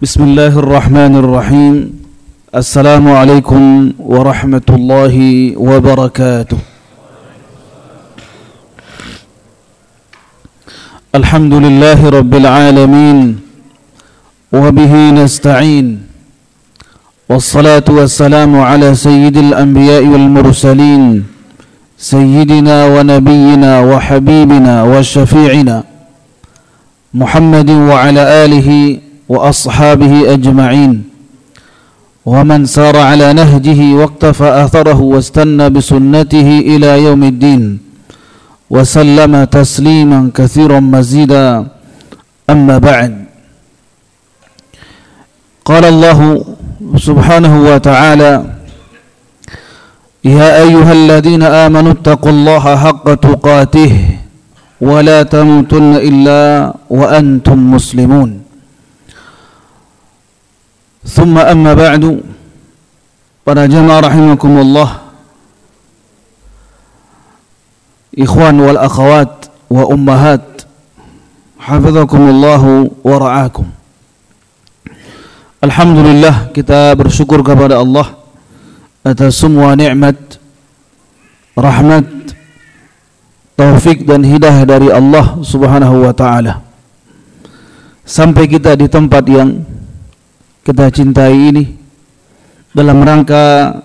Bismillahirrahmanirrahim. Assalamualaikum warahmatullahi wabarakatuh. Alhamdulillahi rabbil alamin, wa bihi nasta'in, wassalatu wassalamu ala sayyidil anbiya'i wal mursalin, sayyidina wa nabiyyina wa habibina wa syafi'ina Muhammadin wa ala alihi wa ashabihi ajma'in wa man sara ala nahjihi waqtafa atharahu wastanna bisunnatihi ila yaumiddin wa sallama tasliman katsiran mazida. Amma ba'd. Qala Allah subhanahu wa ta'ala: ya ayyuhalladzina amanu taqullaha haqqa tuqatih wa la tamutunna illa wa antum muslimun. Thumma amma ba'du. Para jamaah rahimakumullah, ikhwan wal akhawat wa ummahat, hafizakumullahu wa ra'akum. Alhamdulillah, kita bersyukur kepada Allah atas semua nikmat, rahmat, taufik dan hidayah dari Allah subhanahu wa ta'ala, sampai kita di tempat yang kita cintai ini dalam rangka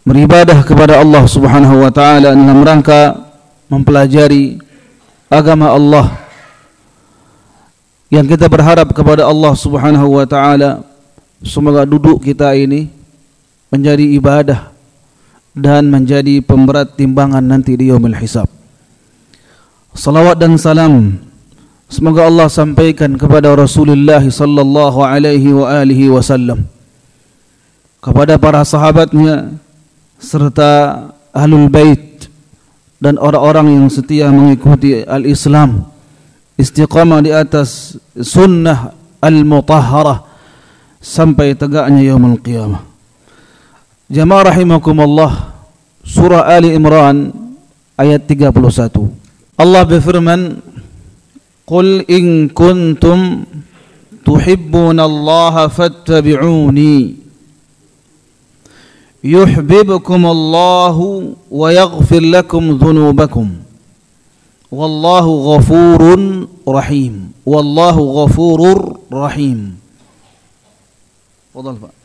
beribadah kepada Allah subhanahu wa ta'ala, dalam rangka mempelajari agama Allah, yang kita berharap kepada Allah subhanahu wa ta'ala semoga duduk kita ini menjadi ibadah dan menjadi pemberat timbangan nanti di yaumil hisab. Salawat dan salam semoga Allah sampaikan kepada Rasulullah sallallahu alaihi wa alihi wasallam, kepada para sahabatnya serta ahlul bait dan orang-orang yang setia mengikuti al-Islam, istiqamah di atas sunnah al-mutahharah sampai tegaknya yaumul qiyamah. Jamaah rahimakumullah, surah Ali Imran ayat 31. Allah berfirman: Qul in kuntum tuhibbunallaha fattabi'uni yuhibbukumullahu wa yaghfir lakum dhunubakum wallahu ghafurun rahim. Wallahu ghafurur rahim. Fadhal, Pak.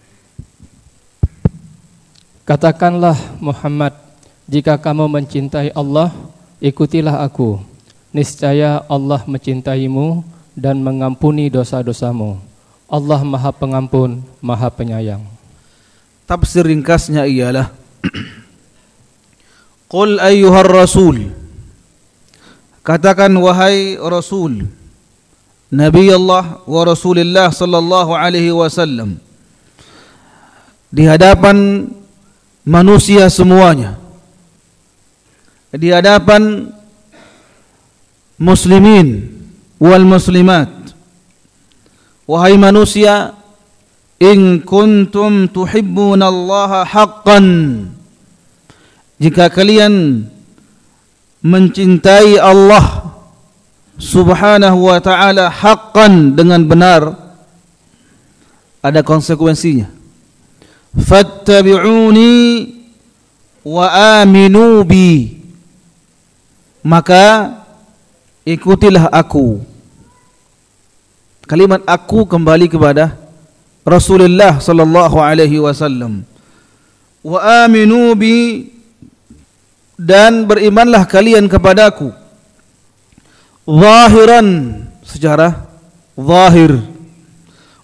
Katakanlah Muhammad, jika kamu mencintai Allah, ikutilah aku. Niscaya Allah mencintaimu dan mengampuni dosa-dosamu. Allah Maha Pengampun, Maha Penyayang. Tafsir ringkasnya ialah Qul ayyuhar rasul, katakan wahai Rasul, Nabi Allah wa Rasulullah sallallahu alaihi wasallam, di hadapan manusia semuanya, di hadapan muslimin wal muslimat, wahai manusia, in kuntum tuhibbunallaha haqqan, jika kalian mencintai Allah subhanahu wa ta'ala haqqan, dengan benar, ada konsekuensinya. Fattabi'uni wa aminu bi, maka ikutilah aku. Kalimat aku kembali kepada Rasulullah sallallahu alaihi wasallam. Wa aminu bi, dan berimanlah kalian kepadaku. Zahiran, secara zahir,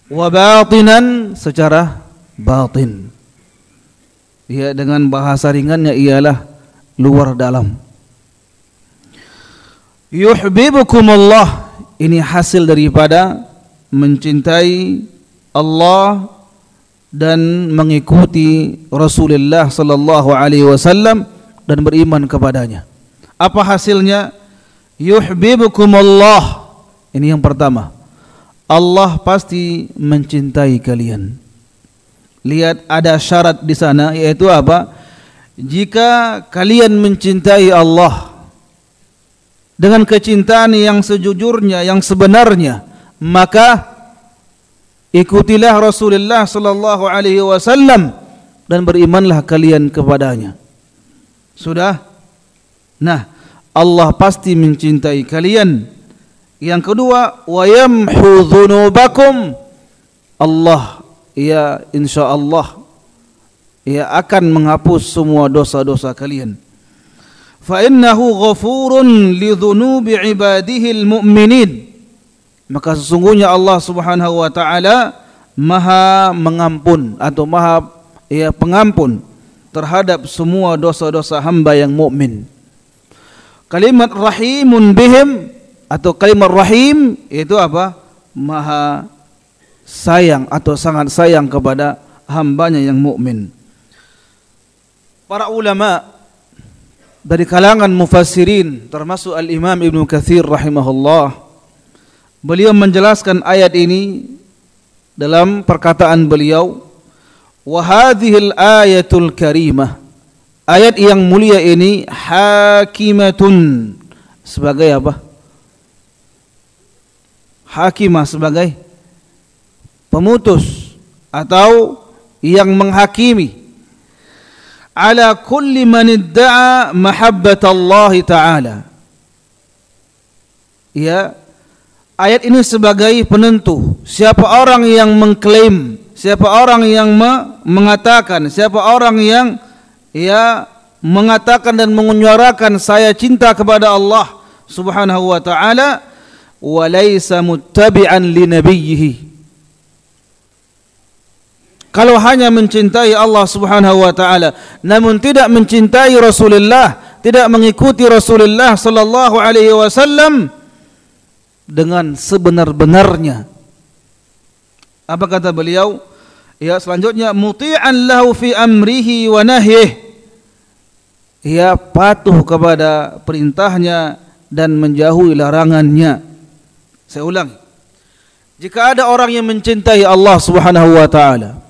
wa batinan, secara batin. Ya, dengan bahasa ringannya ialah luar dalam. Yuhibbukumullah, ini hasil daripada mencintai Allah dan mengikuti Rasulullah sallallahu alaihi wasallam dan beriman kepadanya. Apa hasilnya? Yuhibbukumullah. Ini yang pertama. Allah pasti mencintai kalian. Lihat, ada syarat di sana, yaitu apa? Jika kalian mencintai Allah dengan kecintaan yang sejujurnya, yang sebenarnya, maka ikutilah Rasulullah sallallahu alaihi wasallam dan berimanlah kalian kepadanya. Sudah? Nah, Allah pasti mencintai kalian. Yang kedua, wa yamhu dzunubakum. Allah ya insyaallah ya akan menghapus semua dosa-dosa kalian. Fa innahu ghafurun li dzunubi ibadihi almu'minin. Maka sesungguhnya Allah Subhanahu wa taala Maha mengampun atau Maha pengampun terhadap semua dosa-dosa hamba yang mukmin. Kalimat rahimun bihim atau kalimat rahim itu apa? Maha sayang atau sangat sayang kepada hambanya yang mukmin. Para ulama dari kalangan mufassirin termasuk Al-Imam Ibnu Katsir rahimahullah, beliau menjelaskan ayat ini dalam perkataan beliau, wa hadhil ayatul karimah, ayat yang mulia ini hakimatun, sebagai apa? Hakimah, sebagai pemutus atau yang menghakimi, ala kulli man idda'a mahabbatallahi ta'ala. Ya, ayat ini sebagai penentu siapa orang yang mengklaim, siapa orang yang mengatakan, siapa orang yang mengatakan dan menyuarakan saya cinta kepada Allah Subhanahu wa taala, wa laisa muttabi'an li nabiyhi. Kalau hanya mencintai Allah Subhanahu wa taala namun tidak mencintai Rasulullah, tidak mengikuti Rasulullah sallallahu alaihi wasallam dengan sebenar-benarnya. Apa kata beliau? Ya, selanjutnya muti'an lahu fi amrihi wa nahyih. Ya, patuh kepada perintahnya dan menjauhi larangannya. Saya ulangi. Jika ada orang yang mencintai Allah Subhanahu wa taala,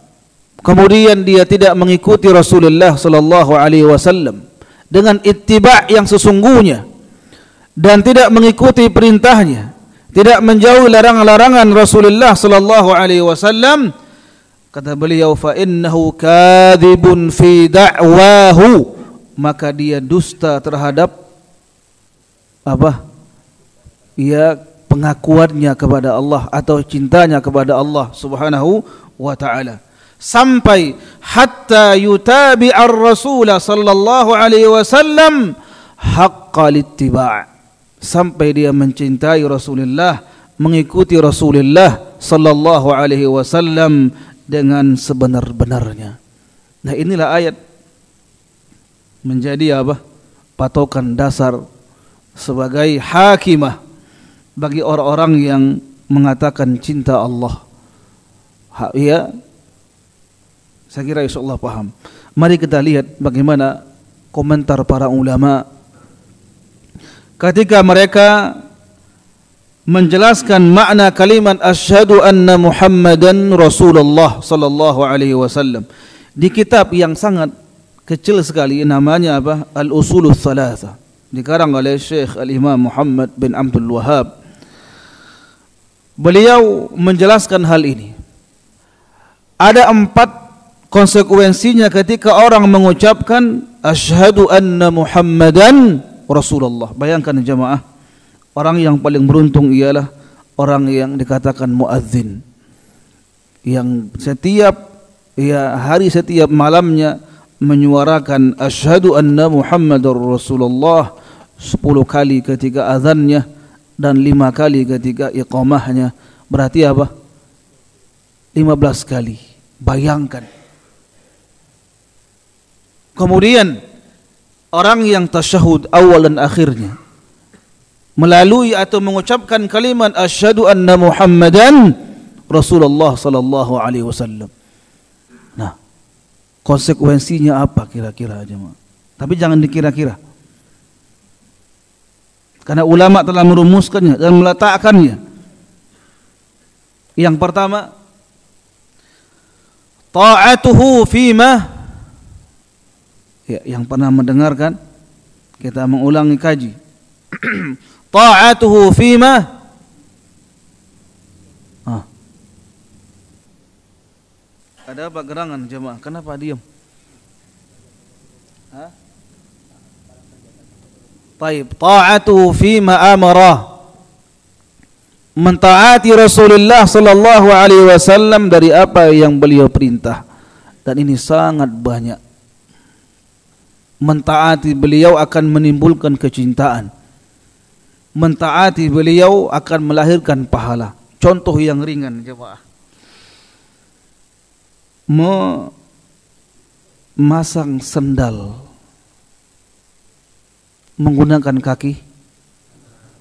kemudian dia tidak mengikuti Rasulullah sallallahu alaihi wasallam dengan ittiba' yang sesungguhnya dan tidak mengikuti perintahnya, tidak menjauhi larangan-larangan Rasulullah sallallahu alaihi wasallam, kata beliau, fa innahu kadzibun fi da'wahu, maka dia dusta terhadap apa? Ya, pengakuannya kepada Allah atau cintanya kepada Allah Subhanahu wa taala. Sampai hatta yutabi'ar Rasul sallallahu alaihi wasallam haqqal ittiba', sampai dia mencintai Rasulullah, mengikuti Rasulullah sallallahu alaihi wasallam dengan sebenar-benarnya. Nah, inilah ayat menjadi apa? Patokan dasar sebagai hakimah bagi orang-orang yang mengatakan cinta Allah. Ya, saya kira insyaallah paham. Mari kita lihat bagaimana komentar para ulama ketika mereka menjelaskan makna kalimat asyhadu anna Muhammadan Rasulullah sallallahu alaihi wasallam di kitab yang sangat kecil sekali, namanya apa? Al-Usulul Tsalatsa, dikarang oleh Syekh Al-Imam Muhammad bin Abdul Wahhab. Beliau menjelaskan hal ini. Ada 4 konsekuensinya ketika orang mengucapkan asyhadu anna Muhammadan Rasulullah. Bayangkan jemaah, orang yang paling beruntung ialah orang yang dikatakan muadzin, yang setiap hari, setiap malamnya menyuarakan asyhadu anna Muhammadar Rasulullah 10 kali ketika azannya dan 5 kali ketika iqamahnya. Berarti apa? 15 kali. Bayangkan. Kemudian orang yang tasyahud awal dan akhirnya melalui atau mengucapkan kalimat asyhadu anna Muhammadan Rasulullah sallallahu alaihi wasallam. Nah, konsekuensinya apa kira-kira jemaah? Tapi jangan dikira-kira. Karena ulama telah merumuskannya dan meletakkannya. Yang pertama, ta'atuhu fima, ya, yang pernah mendengarkan, kita mengulangi kaji. Ta'atuhu fima Ada apa gerangan jemaah? Kenapa diam? Hah? Taib, ta'atu fima amara. Mentaati Rasulullah sallallahu alaihi wasallam dari apa yang beliau perintah. Dan ini sangat banyak. Mentaati beliau akan menimbulkan kecintaan. Mentaati beliau akan melahirkan pahala. Contoh yang ringan jemaah. Memasang sendal menggunakan kaki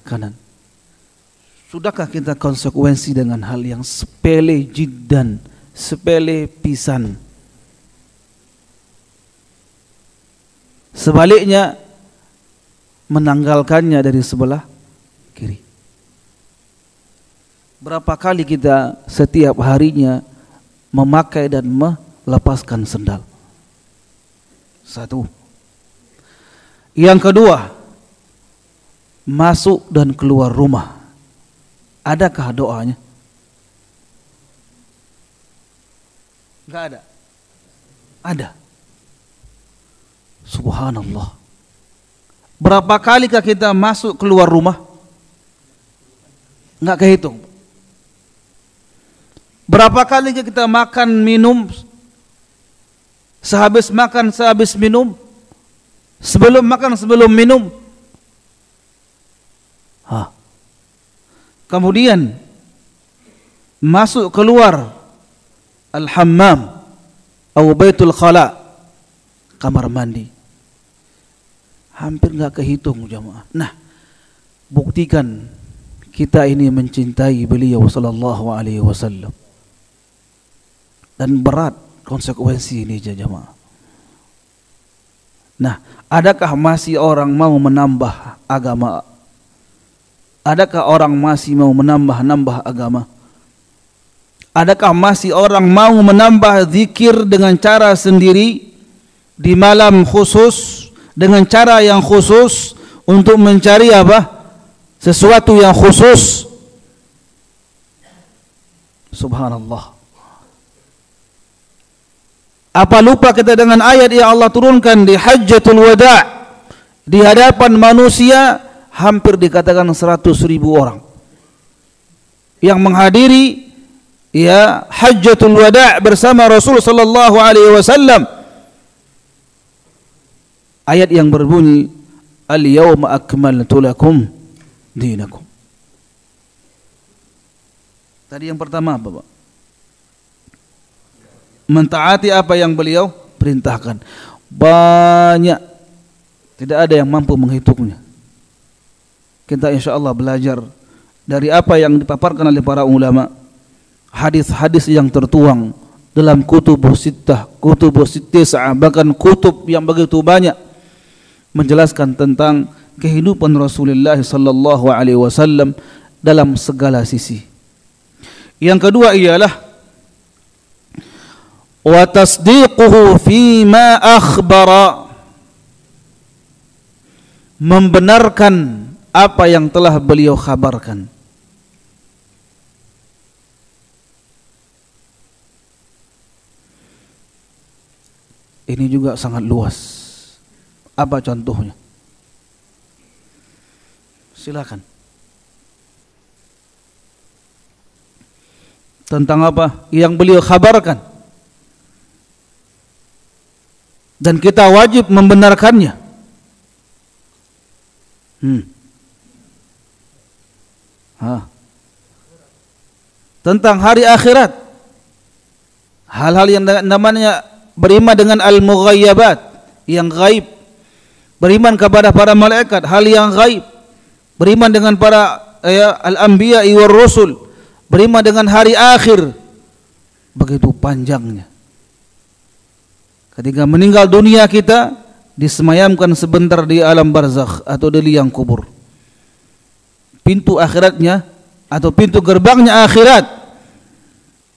kanan. Sudahkah kita konsekuensi dengan hal yang sepele jiddan, sepele pisan? Sebaliknya menanggalkannya dari sebelah kiri. Berapa kali kita setiap harinya memakai dan melepaskan sendal? Satu. Yang kedua, masuk dan keluar rumah. Adakah doanya? Enggak ada. Ada. Subhanallah. Berapa kalikah kita masuk keluar rumah? Enggak kehitung. Berapa kali kita makan minum, sehabis makan sehabis minum, sebelum makan sebelum minum. Kemudian masuk keluar al-hammam atau baitul khala, kamar mandi. Hampir enggak kehitung jamaah. Nah, buktikan kita ini mencintai beliau sallallahu alaihi wasallam. Dan berat konsekuensi ini jemaah. Nah, adakah masih orang mau menambah agama? Adakah orang masih mau menambah agama? Adakah masih orang mau menambah zikir dengan cara sendiri di malam khusus dengan cara yang khusus untuk mencari apa? Sesuatu yang khusus. Subhanallah. Apa lupa kita dengan ayat yang Allah turunkan di Hajjatul Wada' di hadapan manusia, hampir dikatakan 100.000 orang yang menghadiri ya Hajjatul Wada' bersama Rasul sallallahu alaihi wasallam. Ayat yang berbunyi al-yawma akmaltu lakum dinakum. Tadi yang pertama apa, Pak? Mentaati apa yang beliau perintahkan. Banyak, tidak ada yang mampu menghitungnya. Kita insyaallah belajar dari apa yang dipaparkan oleh para ulama, hadis-hadis yang tertuang dalam kutubus sittah, kutubus sittisah, bahkan kutub yang begitu banyak menjelaskan tentang kehidupan Rasulullah sallallahu alaihi wasallam dalam segala sisi. Yang kedua ialah wa tasdiquhu fima akhbara, membenarkan apa yang telah beliau khabarkan. Ini juga sangat luas. Apa contohnya? Silakan. Tentang apa yang beliau khabarkan dan kita wajib membenarkannya. Tentang hari akhirat, hal-hal yang namanya beriman dengan al-mughayyabat, yang gaib, beriman kepada para malaikat, hal yang gaib, beriman dengan para al-anbiya wal rusul, beriman dengan hari akhir. Begitu panjangnya. Ketika meninggal dunia kita disemayamkan sebentar di alam barzakh atau di liang kubur. Pintu akhiratnya atau pintu gerbangnya akhirat,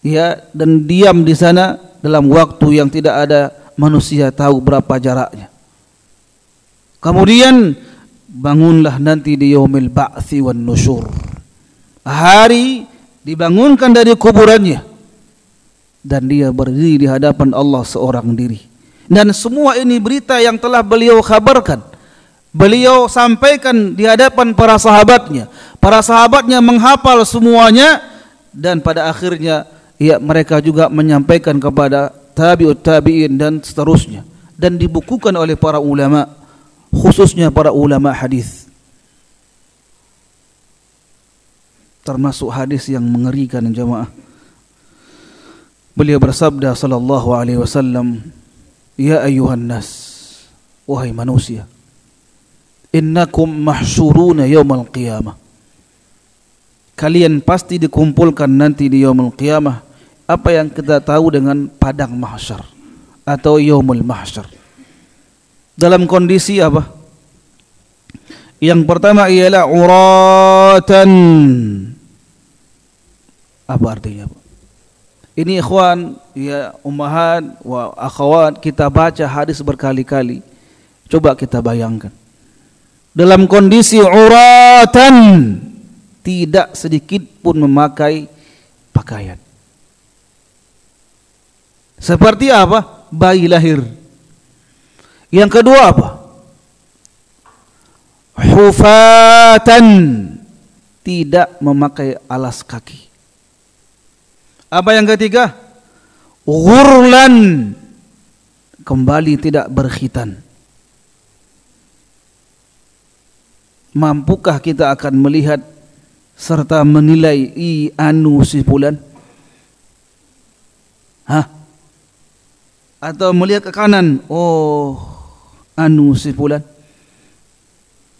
ya, dan diam di sana dalam waktu yang tidak ada manusia tahu berapa jaraknya. Kemudian bangunlah nanti di yaumil ba'tsi wan nusyur, hari dibangunkan dari kuburannya dan dia berdiri di hadapan Allah seorang diri. Dan semua ini berita yang telah beliau kabarkan, beliau sampaikan di hadapan para sahabatnya. Para sahabatnya menghafal semuanya, dan pada akhirnya ya mereka juga menyampaikan kepada tabi'ut tabi'in dan seterusnya, dan dibukukan oleh para ulama, khususnya para ulama hadis. Termasuk hadis yang mengerikan jemaah. Beliau bersabda sallallahu alaihi wasallam, "Ya ayyuhan nas, wahai manusia, innakum mahsyuruna yaumal qiyamah." Kalian pasti dikumpulkan nanti di yaumul qiyamah. Apa yang kita tahu dengan padang mahsyar atau yaumul mahsyar? Dalam kondisi apa? Yang pertama ialah uratan. Apa artinya? Ini ikhwan, ya ummahat wa akhwat, kita baca hadis berkali-kali. Coba kita bayangkan. Dalam kondisi uratan, tidak sedikit pun memakai pakaian. Seperti apa? Bayi lahir. Yang kedua apa? Hufatan, tidak memakai alas kaki. Apa yang ketiga? Ghurlan, kembali tidak berkhitan. Mampukah kita akan melihat serta menilai anu si fulan? Hah? Atau melihat ke kanan, oh anu si fulan.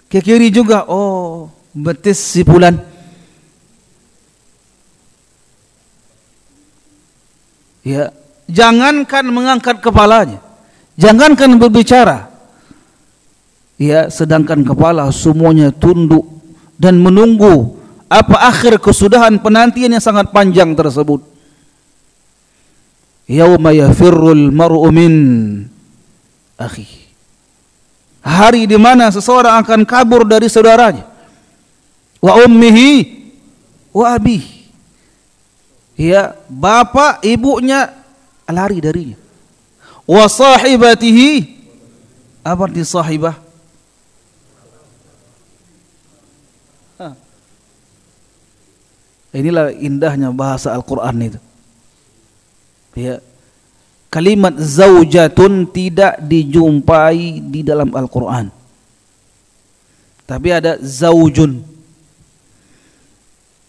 Ke kiri juga, oh betis si fulan. Ya, jangankan mengangkat kepalanya, jangankan berbicara. Ya, sedangkan kepala semuanya tunduk dan menunggu apa akhir kesudahan penantian yang sangat panjang tersebut. Yauma yafirrul mar'u min akhi. Hari di mana seseorang akan kabur dari saudaranya. Wa ummihi wa abihi. Ya, bapak ibunya lari darinya. Wa sahibatihi, apa arti sahibah? Inilah indahnya bahasa Al-Quran itu. Ya, kalimat zaujatun tidak dijumpai di dalam Al-Quran, tapi ada zaujun.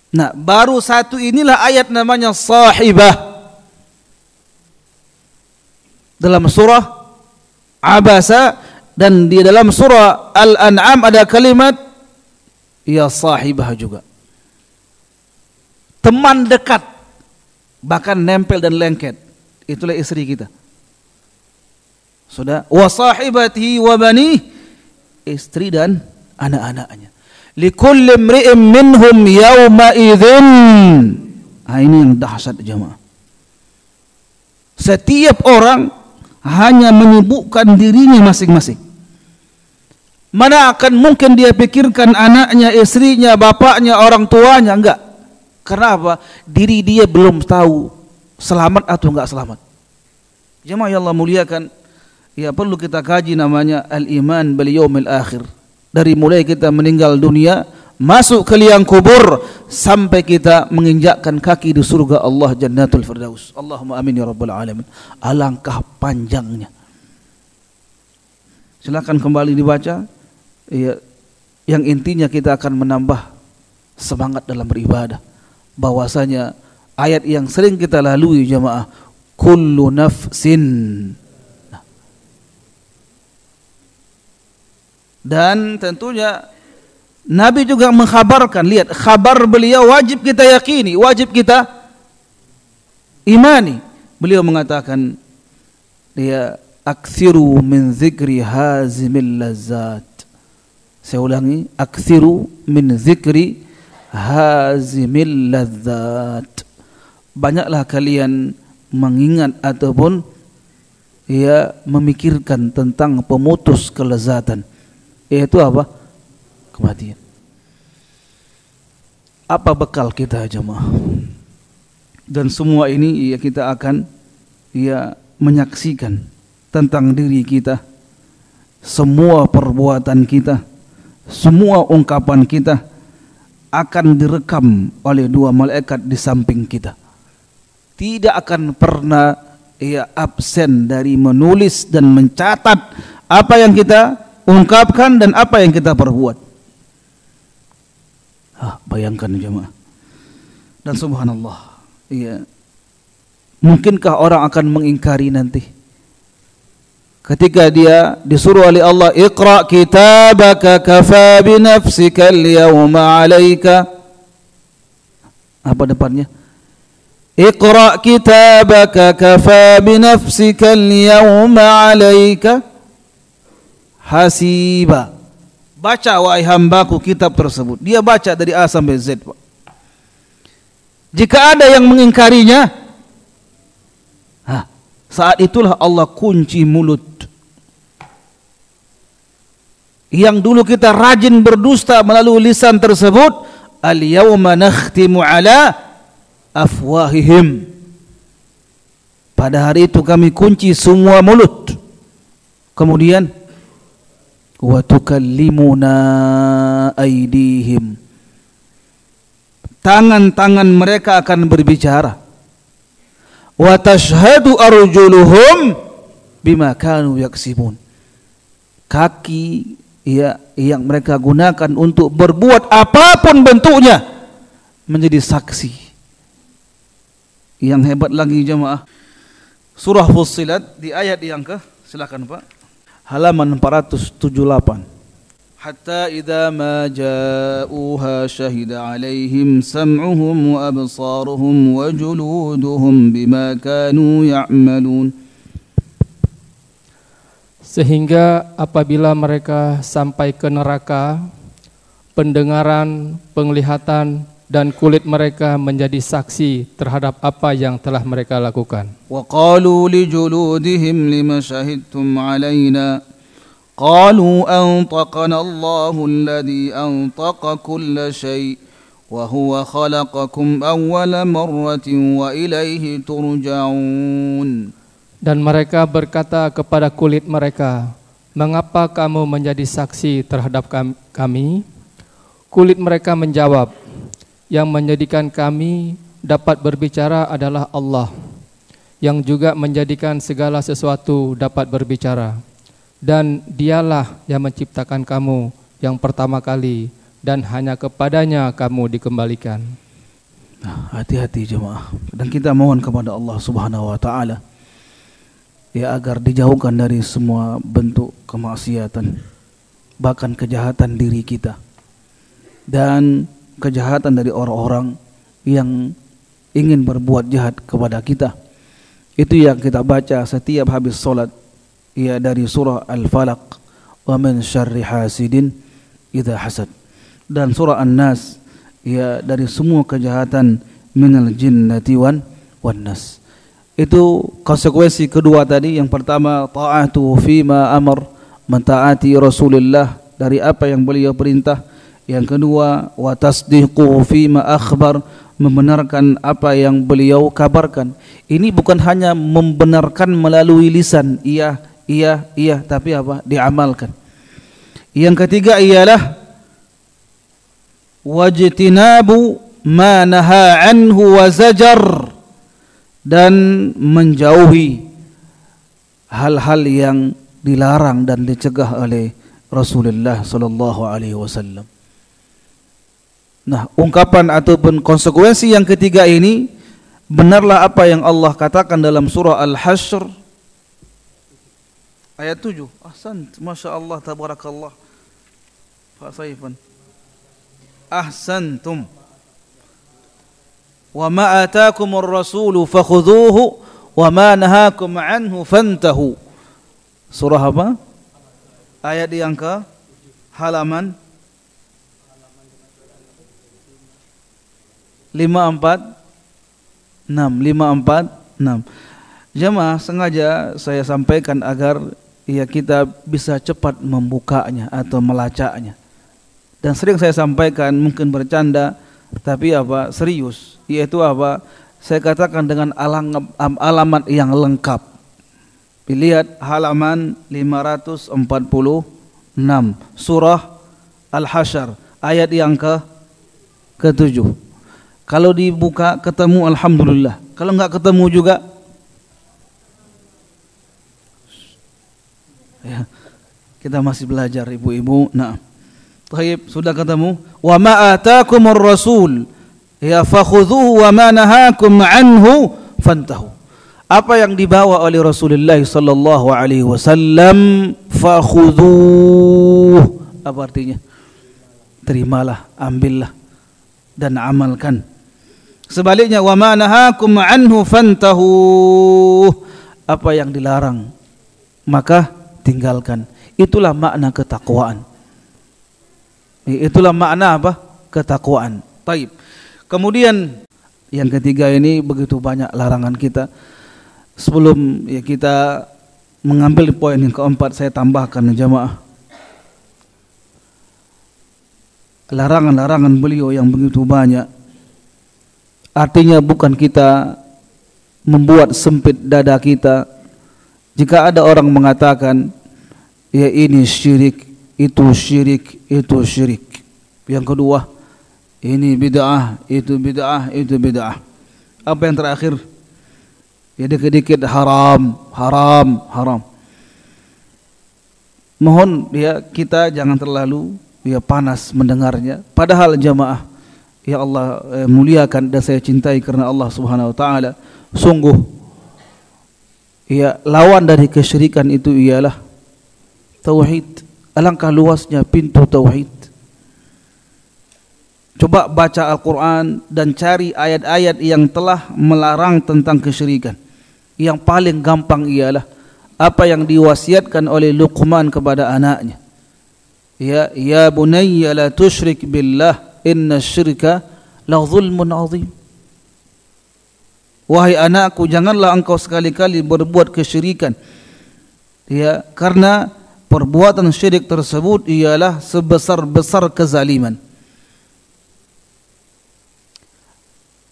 Nah, baru satu inilah ayat namanya sahibah. Dalam surah Abasa dan di dalam surah Al-An'am ada kalimat ya sahibah juga. Teman dekat, bahkan nempel dan lengket. Itulah istri kita. Sudah, wa sahibatihi wa bani, istri dan anak-anaknya. Likulli imri'in minhum yawma idzin. Ini yang dahsyat jemaah. Setiap orang hanya menyibukkan dirinya masing-masing. Mana akan mungkin dia pikirkan anaknya, istrinya, bapaknya, orang tuanya? Enggak. Karena apa? Diri dia belum tahu selamat atau enggak selamat. Jemaah yang Allah muliakan, ya perlu kita kaji namanya al-iman bil yaumil akhir. Dari mulai kita meninggal dunia, masuk ke liang kubur, sampai kita menginjakkan kaki di surga Allah Jannatul Firdaus. Allahumma amin ya rabbal alamin. Alangkah panjangnya. Silakan kembali dibaca. Ya, yang intinya kita akan menambah semangat dalam beribadah. Bahwasanya ayat yang sering kita lalui jemaah, kullu nafsin. Dan tentunya Nabi juga mengkhabarkan, lihat khabar beliau wajib kita yakini, wajib kita imani. Beliau mengatakan, dia akthiru min zikri hazimil lazat. Saya ulangi, akthiru min zikri hazimil lazat. Banyaklah kalian mengingat ataupun ya memikirkan tentang pemutus kelezatan, yaitu apa? Kematian. Apa bekal kita jemaah? Dan semua ini ya kita akan ia menyaksikan tentang diri kita, semua perbuatan kita, semua ungkapan kita akan direkam oleh dua malaikat di samping kita. Tidak akan pernah ia absen dari menulis dan mencatat apa yang kita ungkapkan dan apa yang kita perbuat. Bayangkan jemaah. Dan subhanallah, mungkinkah orang akan mengingkari nanti ketika dia disuruh oleh Allah, Iqra kitabaka kafa bi nafsika al-yawma 'alaika. Apa depannya? Iqra kitabaka kafa bi nafsika al-yawma 'alaika hasiba. Baca wahai hambaku kitab tersebut. Dia baca dari A sampai Z, Pak. Jika ada yang mengingkarinya, saat itulah Allah kunci mulut. Yang dulu kita rajin berdusta melalui lisan tersebut, al-yawma nakhtimu ala afwahihim. Pada hari itu kami kunci semua mulut. Kemudian wa tukallimuna aydihim. Tangan-tangan mereka akan berbicara. Wa tashhadu arjuluhum bima kanu yaksibun. Kaki yang mereka gunakan untuk berbuat apapun bentuknya menjadi saksi. Yang hebat lagi jemaah, surah Fussilat di ayat yang silakan Pak, halaman 478. Hatta idza ma ja'uha shahida 'alaihim sam'uhum wa absaruhum wa juluduhum bima kanu ya'malun. Sehingga apabila mereka sampai ke neraka, pendengaran, penglihatan, dan kulit mereka menjadi saksi terhadap apa yang telah mereka lakukan. Wa qalu li juludihim lima shahidtum alaina qalu antaqana Allahu alladhi antaqa kulla shay wa huwa khalaqakum awwala marratin wa ilaihi turja'un. Dan mereka berkata kepada kulit mereka, mengapa kamu menjadi saksi terhadap kami? Kulit mereka menjawab, yang menjadikan kami dapat berbicara adalah Allah, yang juga menjadikan segala sesuatu dapat berbicara. Dan dialah yang menciptakan kamu yang pertama kali, dan hanya kepadanya kamu dikembalikan. Hati-hati jemaah. Dan kita mohon kepada Allah Subhanahu wa ta'ala agar dijauhkan dari semua bentuk kemaksiatan, bahkan kejahatan diri kita dan kejahatan dari orang-orang yang ingin berbuat jahat kepada kita. Itu yang kita baca setiap habis salat, dari surah Al-Falaq, wa min syarri hasidin idza hasad, dan surah An-Nas, dari semua kejahatan minal jinnati wan nas. Itu konsekuensi kedua tadi. Yang pertama, ta'atu fima amar, mentaati Rasulullah dari apa yang beliau perintah. Yang kedua, wa tasdiqu fima akhbar, membenarkan apa yang beliau kabarkan. Ini bukan hanya membenarkan melalui lisan, iya, tapi apa? Diamalkan. Yang ketiga ialah wajtinabu ma naha anhu wa zajar, dan menjauhi hal-hal yang dilarang dan dicegah oleh Rasulullah sallallahu alaihi wasallam. Nah, ungkapan ataupun konsekuensi yang ketiga ini, benarlah apa yang Allah katakan dalam surah Al-Hasyr ayat 7. Ahsant, Masya Allah, tabarakallah Pak Saifan. Ahsantum. Wa ma ataakumur rasulu fakhudhuhu wa ma nahakum anhu fantahu. Surah apa? Ayat yang ke halaman 546. Jemaah, sengaja saya sampaikan agar kita bisa cepat membukanya atau melacaknya. Dan sering saya sampaikan, mungkin bercanda tapi serius, yaitu Saya katakan dengan alamat yang lengkap. Lihat halaman 546 surah Al-Hasyr ayat yang ke-7. Kalau dibuka ketemu alhamdulillah. Kalau enggak ketemu juga ya, kita masih belajar ibu-ibu. Nah, baik, sudah ketemu. Wa ma ataakumur rasul ya fakhudhuhu wa ma nahakum anhu fantahu. Apa yang dibawa oleh Rasulullah sallallahu alaihi wasallam fakhudhuh. Apa artinya? Terimalah, ambillah dan amalkan. Sebaliknya wa ma nahakum anhu fantahu. Apa yang dilarang maka tinggalkan. Itulah makna ketakwaan. Itulah makna apa? Ketakwaan. Baik. Kemudian yang ketiga ini begitu banyak larangan kita. Sebelum ya kita mengambil poin yang keempat, saya tambahkan jamaah. Larangan-larangan beliau yang begitu banyak. Artinya bukan kita membuat sempit dada kita. Jika ada orang mengatakan ya ini syirik, itu syirik, itu syirik. Yang kedua, ini bid'ah, itu bid'ah, itu bid'ah. Apa yang terakhir? Ya dikit-dikit haram, haram, haram. Mohon ya kita jangan terlalu ya panas mendengarnya. Padahal jamaah ya Allah muliakan dan saya cintai karena Allah Subhanahu wa taala. Sungguh ya lawan dari kesyirikan itu ialah tauhid. Alangkah luasnya pintu tauhid. Coba baca Al-Quran dan cari ayat-ayat yang telah melarang tentang kesyirikan. Yang paling gampang ialah apa yang diwasiatkan oleh Luqman kepada anaknya. Ya bunayya la tusyrik billah inna syirka la zulmun azim. Wahai anakku, janganlah engkau sekali-kali berbuat kesyirikan. Ya, karena perbuatan syirik tersebut ialah sebesar-besar kezaliman.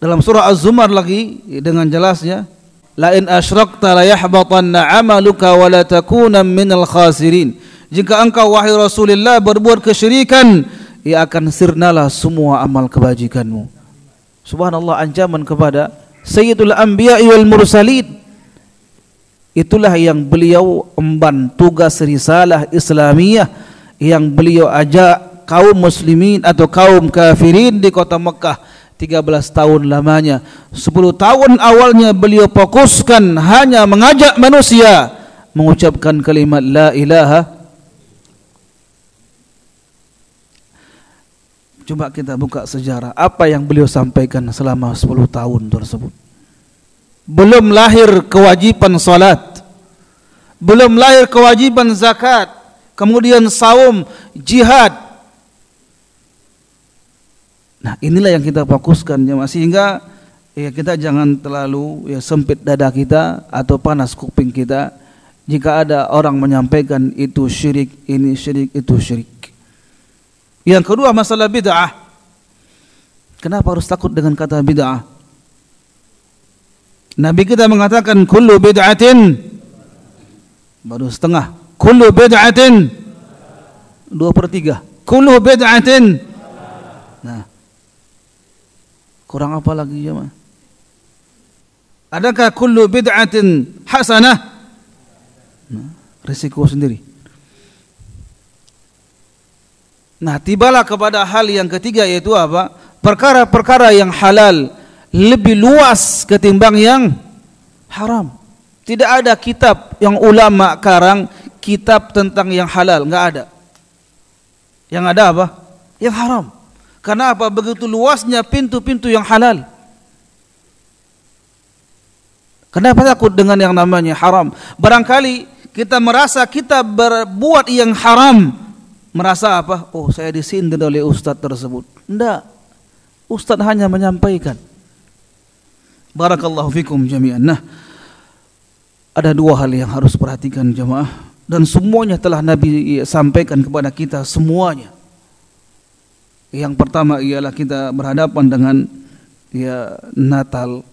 Dalam surah Az-Zumar lagi dengan jelasnya, la in asyrakta la yahbatanna 'amaluka wa la takuna minal khasirin. Jika engkau wahai Rasulullah berbuat kesyirikan, ia akan sirnalah semua amal kebajikanmu. Subhanallah, ancaman kepada Sayyidul Anbiya wal Mursalin. Itulah yang beliau emban tugas risalah Islamiyah yang beliau ajak kaum muslimin atau kaum kafirin di kota Mekah 13 tahun lamanya. 10 tahun awalnya beliau fokuskan hanya mengajak manusia mengucapkan kalimat la ilaha. Coba kita buka sejarah apa yang beliau sampaikan selama 10 tahun tersebut. Belum lahir kewajiban salat, belum lahir kewajiban zakat, kemudian saum, jihad. Nah, inilah yang kita fokuskan jemaah, sehingga ya kita jangan terlalu ya sempit dada kita atau panas kuping kita jika ada orang menyampaikan itu syirik, ini syirik, itu syirik. Yang kedua, masalah bid'ah. Kenapa harus takut dengan kata bid'ah? Nabi kita mengatakan kullu bid'atin, baru setengah. Kullu bid'atin 2/3. Kullu bid'atin. Nah, kurang apa lagi ya, Ma? Adakah kullu bid'atin hasanah? Nah, risiko sendiri. Nah, tibalah kepada hal yang ketiga, yaitu apa? Perkara-perkara yang halal lebih luas ketimbang yang haram. Tidak ada kitab yang ulama karang kitab tentang yang halal, enggak ada. Yang ada apa? Yang haram. Karena apa? Begitu luasnya pintu-pintu yang halal. Kenapa takut dengan yang namanya haram? Barangkali kita merasa kita berbuat yang haram, merasa apa? Oh, saya disindir oleh ustaz tersebut. Enggak. Ustaz hanya menyampaikan. Barakallahu fikum jami'an. Nah, ada dua hal yang harus perhatikan jemaah, dan semuanya telah Nabi sampaikan kepada kita semuanya. Yang pertama ialah kita berhadapan dengan ya Natal,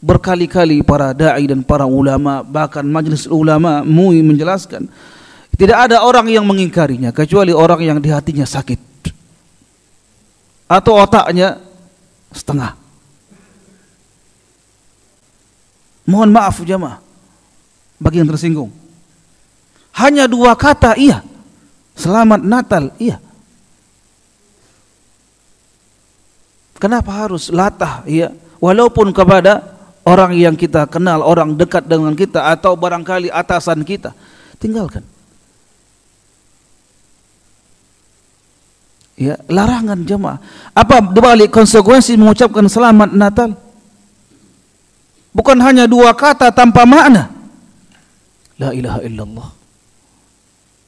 Berkali-kali para da'i dan para ulama, bahkan majelis ulama MUI menjelaskan, tidak ada orang yang mengingkarinya kecuali orang yang di hatinya sakit atau otaknya setengah. Mohon maaf jamaah bagi yang tersinggung. Hanya 2 kata iya. Selamat Natal iya. Kenapa harus latah iya? Walaupun kepada orang yang kita kenal, orang dekat dengan kita, atau barangkali atasan kita, tinggalkan. Ya, larangan jemaah. Apa dibalik konsekuensi mengucapkan selamat Natal? Bukan hanya 2 kata tanpa makna. La ilaha illallah.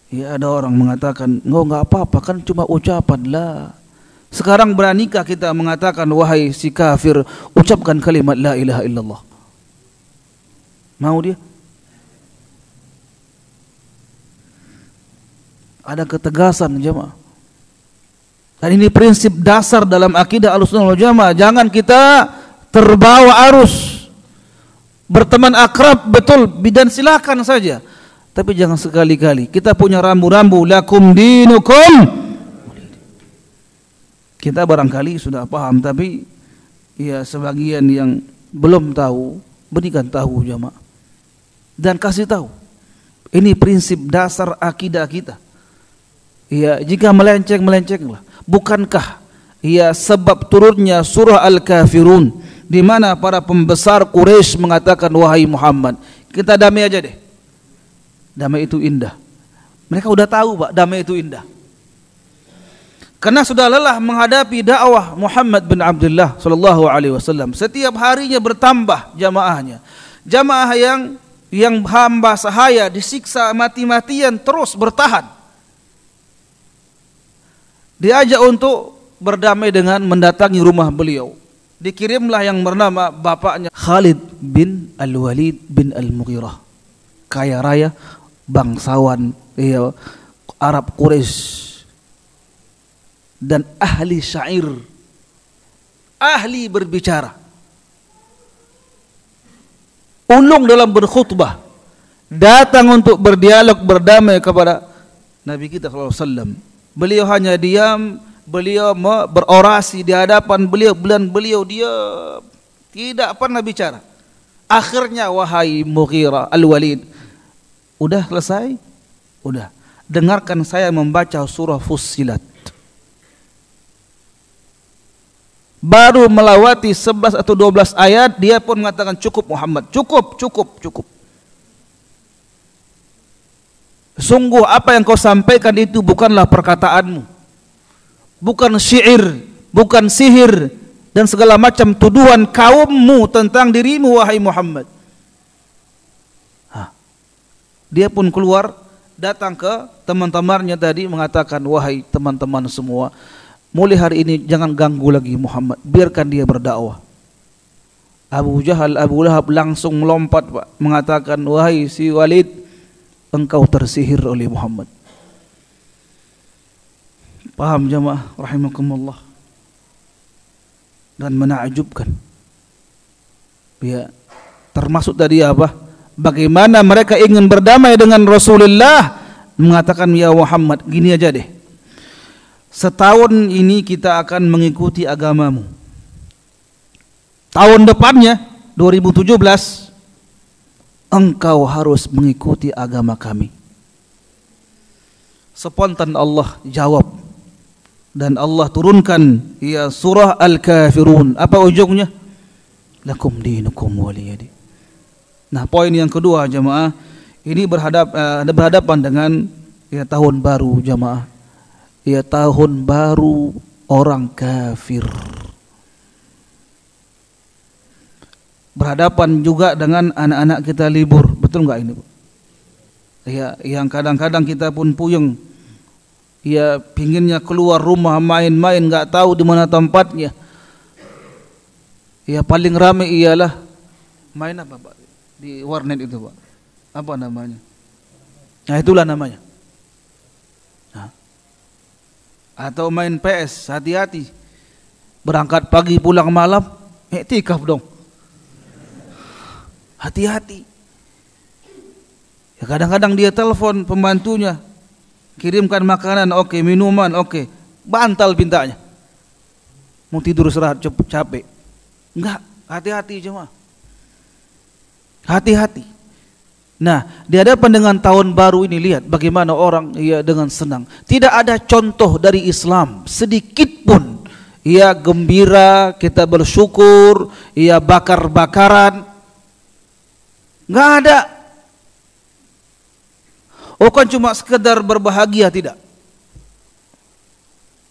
Ya, ada orang mengatakan, enggak apa-apa, kan cuma ucapan. Lah. Sekarang beranikah kita mengatakan, wahai si kafir, ucapkan kalimat la ilaha illallah? Mau dia? Ada ketegasan jemaah. Dan ini prinsip dasar dalam akidah Ahlussunnah wal Jamaah. Jangan kita terbawa arus. Berteman akrab betul, dan silakan saja. Tapi jangan sekali-kali kita punya rambu-rambu, lakum dinukum. Kita barangkali sudah paham, tapi ya sebagian yang belum tahu, berikan tahu jamaah. Dan kasih tahu. Ini prinsip dasar akidah kita. Ya, jika melenceng-melencenglah. Bukankah ya sebab turunnya surah Al-Kafirun, di mana para pembesar Quraisy mengatakan, wahai Muhammad, kita damai aja deh. Damai itu indah. Mereka udah tahu, Pak, damai itu indah. Karena sudah lelah menghadapi dakwah Muhammad bin Abdullah sallallahu alaihi wasallam. Setiap harinya bertambah jamaahnya. Jamaah yang hamba sahaya disiksa mati-matian terus bertahan. Diajak untuk berdamai dengan mendatangi rumah beliau. Dikirimlah yang bernama bapaknya Khalid bin Al-Walid bin Al-Mughirah. Kaya raya, bangsawan Arab Quraisy. Dan ahli syair, ahli berbicara, ulung dalam berkhutbah, datang untuk berdialog, berdamai kepada Nabi kita SAW. Beliau hanya diam, beliau berorasi di hadapan beliau, beliau diam, tidak pernah bicara. Akhirnya, wahai Mughirah Al-Walid, udah selesai? Udah. Dengarkan saya membaca surah Fussilat. Baru melewati 11 atau 12 ayat, dia pun mengatakan, cukup Muhammad, cukup. Sungguh apa yang kau sampaikan itu bukanlah perkataanmu, bukan syair, bukan sihir, dan segala macam tuduhan kaummu tentang dirimu, wahai Muhammad. Dia pun keluar, datang ke teman-temannya tadi, mengatakan, wahai teman-teman semua, mulai hari ini jangan ganggu lagi Muhammad, biarkan dia berdakwah. Abu Jahal, Abu Lahab langsung melompat, Pak, mengatakan, wahai si Walid, engkau tersihir oleh Muhammad. Paham jamaah rahimakumullah? Dan menakjubkan. Ya, termasuk tadi apa? Bagaimana mereka ingin berdamai dengan Rasulullah, mengatakan, ya Muhammad, gini aja deh. Setahun ini kita akan mengikuti agamamu. Tahun depannya 2017 engkau harus mengikuti agama kami. Spontan Allah jawab, dan Allah turunkan ya surah Al-Kafirun. Apa ujungnya? Lakum dinukum waliyadi. Nah, poin yang kedua jamaah, ini berhadapan dengan ya tahun baru jamaah. Ya tahun baru orang kafir. Berhadapan juga dengan anak-anak kita libur. Betul enggak ini, Bu? Ya, yang kadang-kadang kita pun puyeng. Ya, pinginnya keluar rumah main-main, enggak tahu di mana tempatnya. Ya, paling ramai ialah main apa, Pak? Di warnet itu, Pak. Apa namanya? Nah, itulah namanya. Atau main PS, hati-hati. Berangkat pagi pulang malam, iktikaf dong. Hati-hati. Ya, kadang-kadang dia telepon pembantunya, kirimkan makanan, oke, minuman, oke, bantal pintanya. Mau tidur istirahat capek. Enggak, hati-hati jemaah. Hati-hati. Nah, di hadapan dengan tahun baru ini, lihat bagaimana orang ya dengan senang. Tidak ada contoh dari Islam sedikit pun ia gembira, kita bersyukur, ia bakar-bakaran. Enggak ada. Bukan cuma sekedar berbahagia, tidak.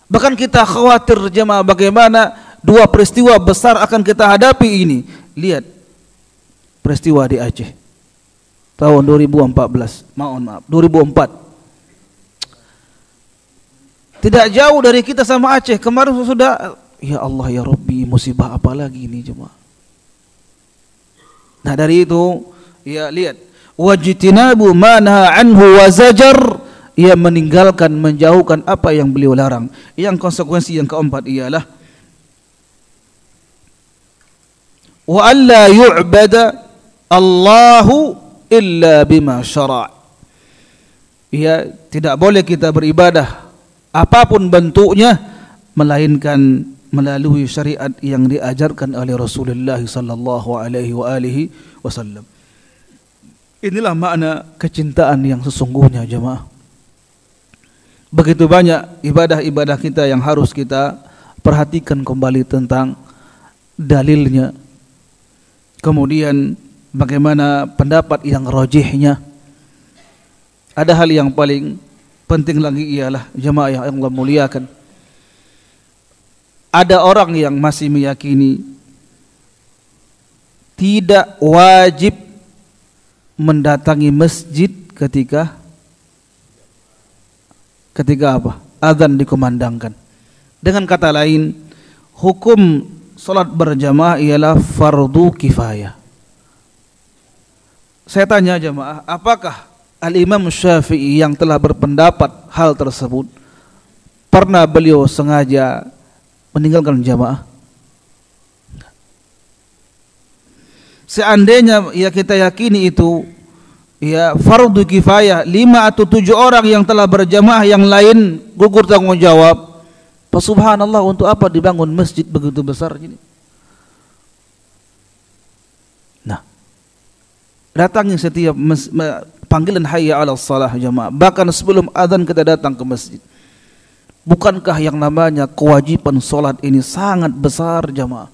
Bahkan kita khawatir jemaah bagaimana dua peristiwa besar akan kita hadapi ini. Lihat peristiwa di Aceh tahun 2014, maaf 2004. Tidak jauh dari kita sama Aceh. Kemarin sudah, ya Allah ya Rabbi, musibah apa lagi ini jemaah. Nah dari itu, ya lihat, wajtinabu ma naha anhu wa zajar, ia meninggalkan, menjauhkan apa yang beliau larang. Yang konsekuensi yang keempat ialah wa alla yu'bada Allahu illa bima syara'. Ya, tidak boleh kita beribadah apapun bentuknya melainkan melalui syariat yang diajarkan oleh Rasulullah sallallahu alaihi wasallam. Inilah makna kecintaan yang sesungguhnya jemaah. Begitu banyak ibadah-ibadah kita yang harus kita perhatikan kembali tentang dalilnya. Kemudian bagaimana pendapat yang rajihnya. Ada hal yang paling penting lagi ialah jemaah yang Allah muliakan. Ada orang yang masih meyakini tidak wajib mendatangi masjid ketika apa? Azan dikumandangkan. Dengan kata lain, hukum salat berjamaah ialah fardu kifayah. Saya tanya jemaah, apakah Al-Imam Syafi'i yang telah berpendapat hal tersebut pernah beliau sengaja meninggalkan jamaah? Seandainya ya kita yakini itu ya fardu kifayah, 5 atau 7 orang yang telah berjamaah yang lain gugur tanggung jawab, subhanallah, untuk apa dibangun masjid begitu besar ini? Nah, datangi setiap panggilan hayya 'alas shalah jamaah, bahkan sebelum azan kita datang ke masjid. Bukankah yang namanya kewajiban salat ini sangat besar jamaah?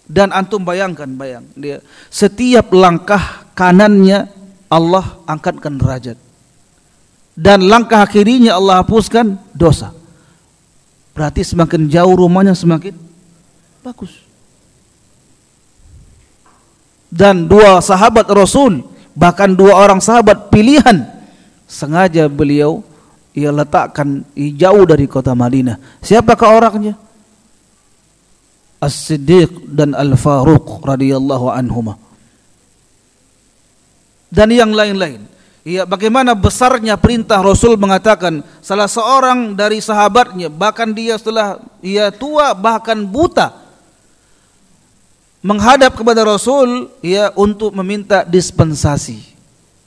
Dan antum bayangkan dia setiap langkah kanannya Allah angkatkan derajat, dan langkah kirinya Allah hapuskan dosa. Berarti semakin jauh rumahnya semakin bagus. Dan 2 sahabat Rasul, bahkan 2 orang sahabat pilihan, sengaja beliau ia letakkan jauh dari kota Madinah. Siapakah orangnya? As-Siddiq dan Al-Faruq radhiyallahu anhuma. Dan yang lain-lain. Ya, bagaimana besarnya perintah Rasul mengatakan salah seorang dari sahabatnya, bahkan dia setelah ia tua bahkan buta, menghadap kepada Rasul ya untuk meminta dispensasi,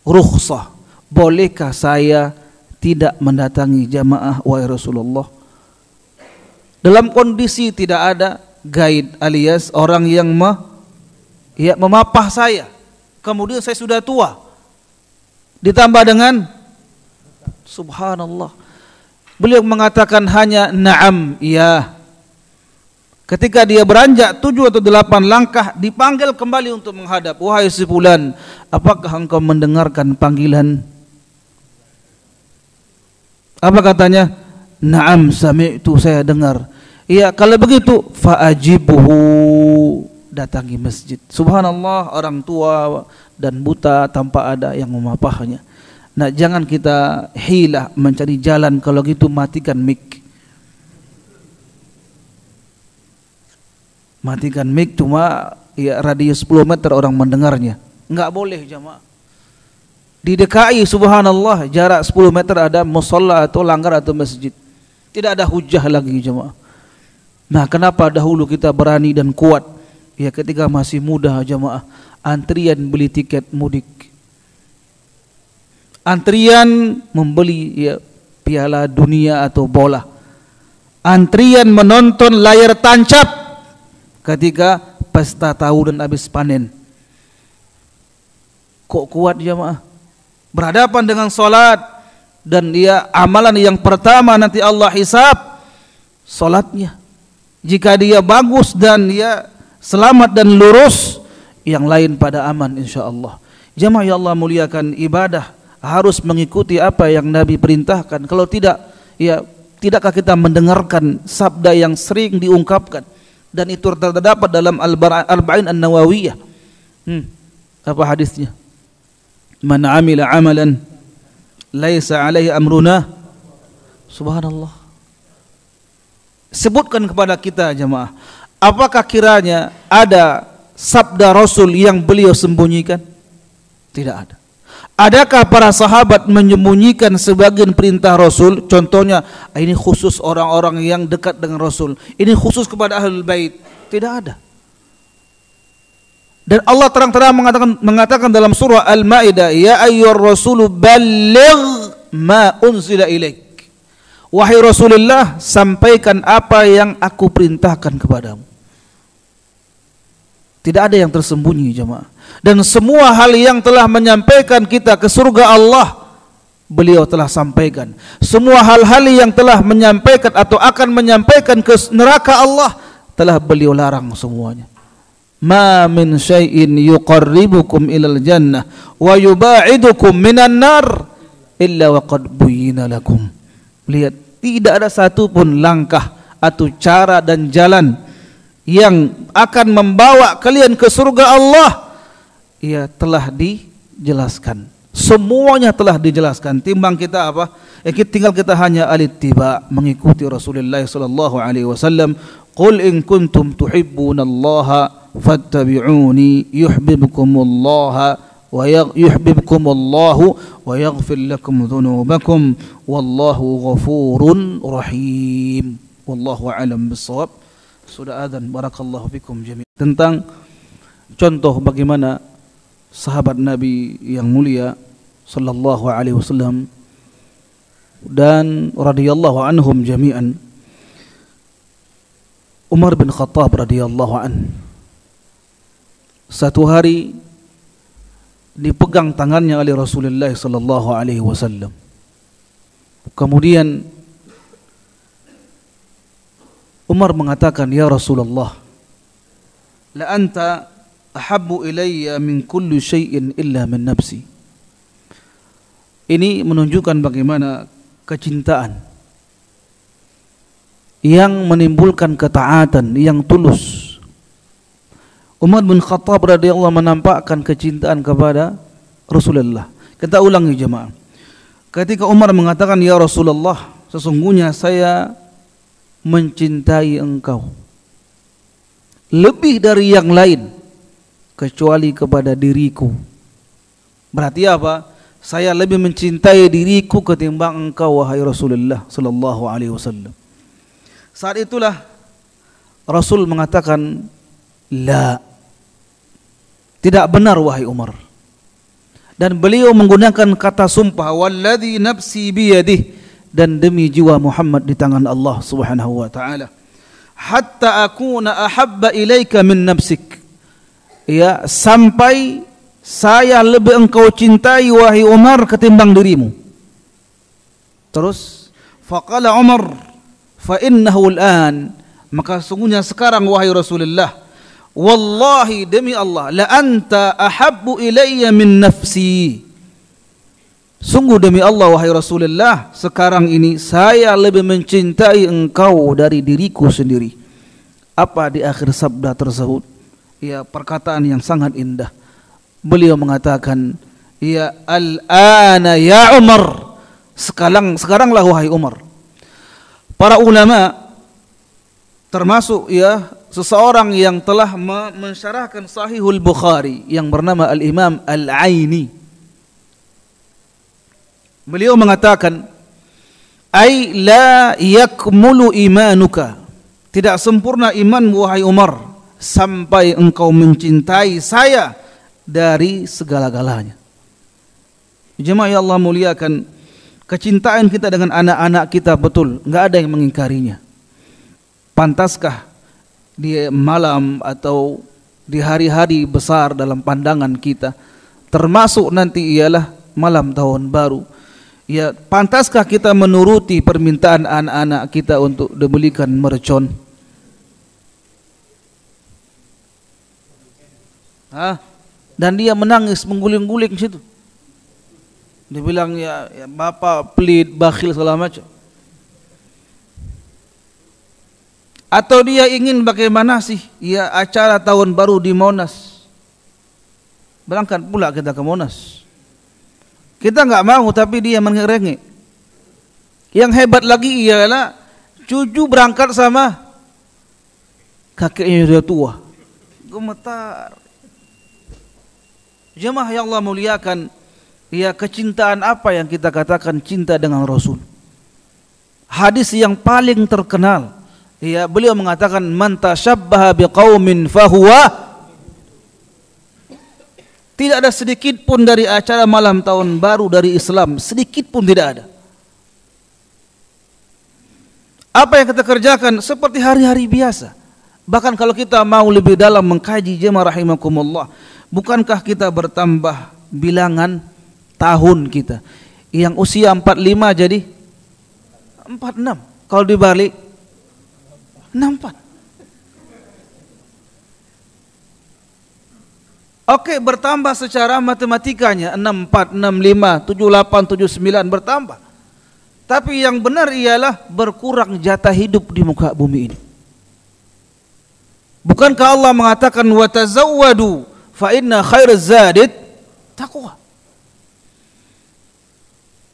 rukhsah. Bolehkah saya tidak mendatangi jamaah wahai Rasulullah? Dalam kondisi tidak ada guide alias orang yang memapah saya. Kemudian saya sudah tua, ditambah dengan subhanallah, beliau mengatakan hanya na'am, iya. Ketika dia beranjak 7 atau 8 langkah, dipanggil kembali untuk menghadap. Wahai si fulan, apakah engkau mendengarkan panggilan? Apa katanya? Na'am sami'tu, saya dengar. Iya, kalau begitu fa'ajibuhu, datangi masjid. Subhanallah, orang tua dan buta tanpa ada yang memapahnya. Nah, jangan kita hilah mencari jalan. Kalau gitu matikan mic. Matikan mic, cuma ya radius 10 meter orang mendengarnya. Enggak boleh jamaah. Di DKI subhanallah jarak 10 meter ada musalla atau langgar atau masjid. Tidak ada hujah lagi jamaah. Nah, kenapa dahulu kita berani dan kuat ya ketika masih muda jamaah, antrian beli tiket mudik, antrian membeli ya piala dunia atau bola, antrian menonton layar tancap ketika pesta tahunan habis panen. Kok kuat jamaah? Berhadapan dengan salat, dan dia amalan yang pertama nanti Allah hisab salatnya. Jika dia bagus dan dia selamat dan lurus, yang lain pada aman insyaallah. Jamaah yang Allah muliakan, ibadah harus mengikuti apa yang Nabi perintahkan. Kalau tidak, ya tidakkah kita mendengarkan sabda yang sering diungkapkan, dan itu terdapat dalam Al-Arba'in An-Nawawiyah. Apa hadisnya? Man amila amalan laisa alaihi amruna, subhanallah. Sebutkan kepada kita jemaah, apakah kiranya ada sabda Rasul yang beliau sembunyikan? Tidak ada. Adakah para sahabat menyembunyikan sebagian perintah Rasul? Contohnya, ini khusus orang-orang yang dekat dengan Rasul, ini khusus kepada Ahlul Bait. Tidak ada. Dan Allah terang-terang mengatakan dalam surah Al-Maidah, ya ayyuhar rasulu balligh ma unzila ilaik. Wahai Rasulullah, sampaikan apa yang aku perintahkan kepadamu. Tidak ada yang tersembunyi jemaah. Dan semua hal yang telah menyampaikan kita ke surga Allah, beliau telah sampaikan. Semua hal-hal yang telah menyampaikan atau akan menyampaikan ke neraka Allah, telah beliau larang semuanya. Ma min syai'in yuqarribukum ilal jannah wa yuba'idukum minan nar illa waqad buyyina lakum. Lihat, tidak ada satu pun langkah atau cara dan jalan yang akan membawa kalian ke surga Allah, ya telah dijelaskan. Semuanya telah dijelaskan. Timbang kita apa? Tinggal kita hanya alittiba, mengikuti Rasulullah sallallahu alaihi wasallam. Qul in kuntum tuhibbunallaha fattabi'uni yuhibbukumullah wa yuhibbukumullahu wa yaghfir lakum dhunubakum wallahu ghafurun rahim. Wallahu a'lam bissawab. Sudah adzan, barakallahu fikum jami'an. Tentang contoh bagaimana sahabat Nabi yang mulia sallallahu alaihi wasallam dan radhiyallahu anhum jami'an. Umar bin Khattab radhiyallahu an, satu hari dipegang tangannya oleh Rasulullah sallallahu alaihi wasallam. Kemudian Umar mengatakan, ya Rasulullah, la anta ahabbu ilayya min kulli syai'in illa min nafsi. Ini menunjukkan bagaimana kecintaan yang menimbulkan ketaatan yang tulus. Umar bin Khattab radhiyallahu menampakkan kecintaan kepada Rasulullah. Kita ulangi jemaah. Ketika Umar mengatakan, ya Rasulullah, sesungguhnya saya mencintai engkau lebih dari yang lain kecuali kepada diriku. Berarti apa? Saya lebih mencintai diriku ketimbang engkau wahai Rasulullah sallallahu alaihi wasallam. Saat itulah Rasul mengatakan, la, tidak benar wahai Umar. Dan beliau menggunakan kata sumpah, walladzi nafsi biyadih, dan demi jiwa Muhammad di tangan Allah Subhanahu wa taala, hatta akuna ahabba ilaika min nafsik. Ya, sampai saya lebih engkau cintai wahai Umar ketimbang dirimu. Terus faqala Umar, fa innahu al-an, maka sungguhnya sekarang wahai Rasulullah, wallahi demi Allah, la anta ahabbu ilayya min nafsi. Sungguh demi Allah wahai Rasulullah, sekarang ini saya lebih mencintai engkau dari diriku sendiri. Apa di akhir sabda tersebut? Ya, perkataan yang sangat indah. Beliau mengatakan, ya al-ana ya Umar, sekaranglah wahai Umar. Para ulama termasuk ya seseorang yang telah mensyarahkan Sahihul Bukhari yang bernama Al-Imam Al-Aini. Beliau mengatakan, ai la yakmulu imanuka, tidak sempurna iman wahai Umar, sampai engkau mencintai saya dari segala-galanya. Jemaah yang Allah muliakan, kecintaan kita dengan anak-anak kita betul, enggak ada yang mengingkarinya. Pantaskah di malam atau di hari-hari besar dalam pandangan kita, termasuk nanti ialah malam tahun baru, ya pantaskah kita menuruti permintaan anak-anak kita untuk dibelikan mercon? Dan dia menangis mengguling-guling situ. Dia bilang ya bapak pelit, bakhil segala macam. Atau dia ingin bagaimana sih? Ya acara tahun baru di Monas. Berangkat pula kita ke Monas. Kita enggak mau, tapi dia mengerengek. Yang hebat lagi ialah cucu berangkat sama kakeknya sudah tua. Gemetar. Jemaah yang Allah muliakan, ya kecintaan apa yang kita katakan cinta dengan Rasul? Hadis yang paling terkenal, ya beliau mengatakan man tashabbaha biqaumin fahuwa. Tidak ada sedikit pun dari acara malam tahun baru dari Islam, sedikit pun tidak ada. Apa yang kita kerjakan seperti hari-hari biasa. Bahkan kalau kita mau lebih dalam mengkaji, jemaah rahimakumullah, bukankah kita bertambah bilangan tahun kita? Yang usia 45 jadi 46. Kalau dibalik 64. Oke, bertambah secara matematikanya 64, 65, 78, 79 bertambah. Tapi yang benar ialah berkurang jatah hidup di muka bumi ini. Bukankah Allah mengatakan wa tazawwadu fa inna khairaz zadid taqwa?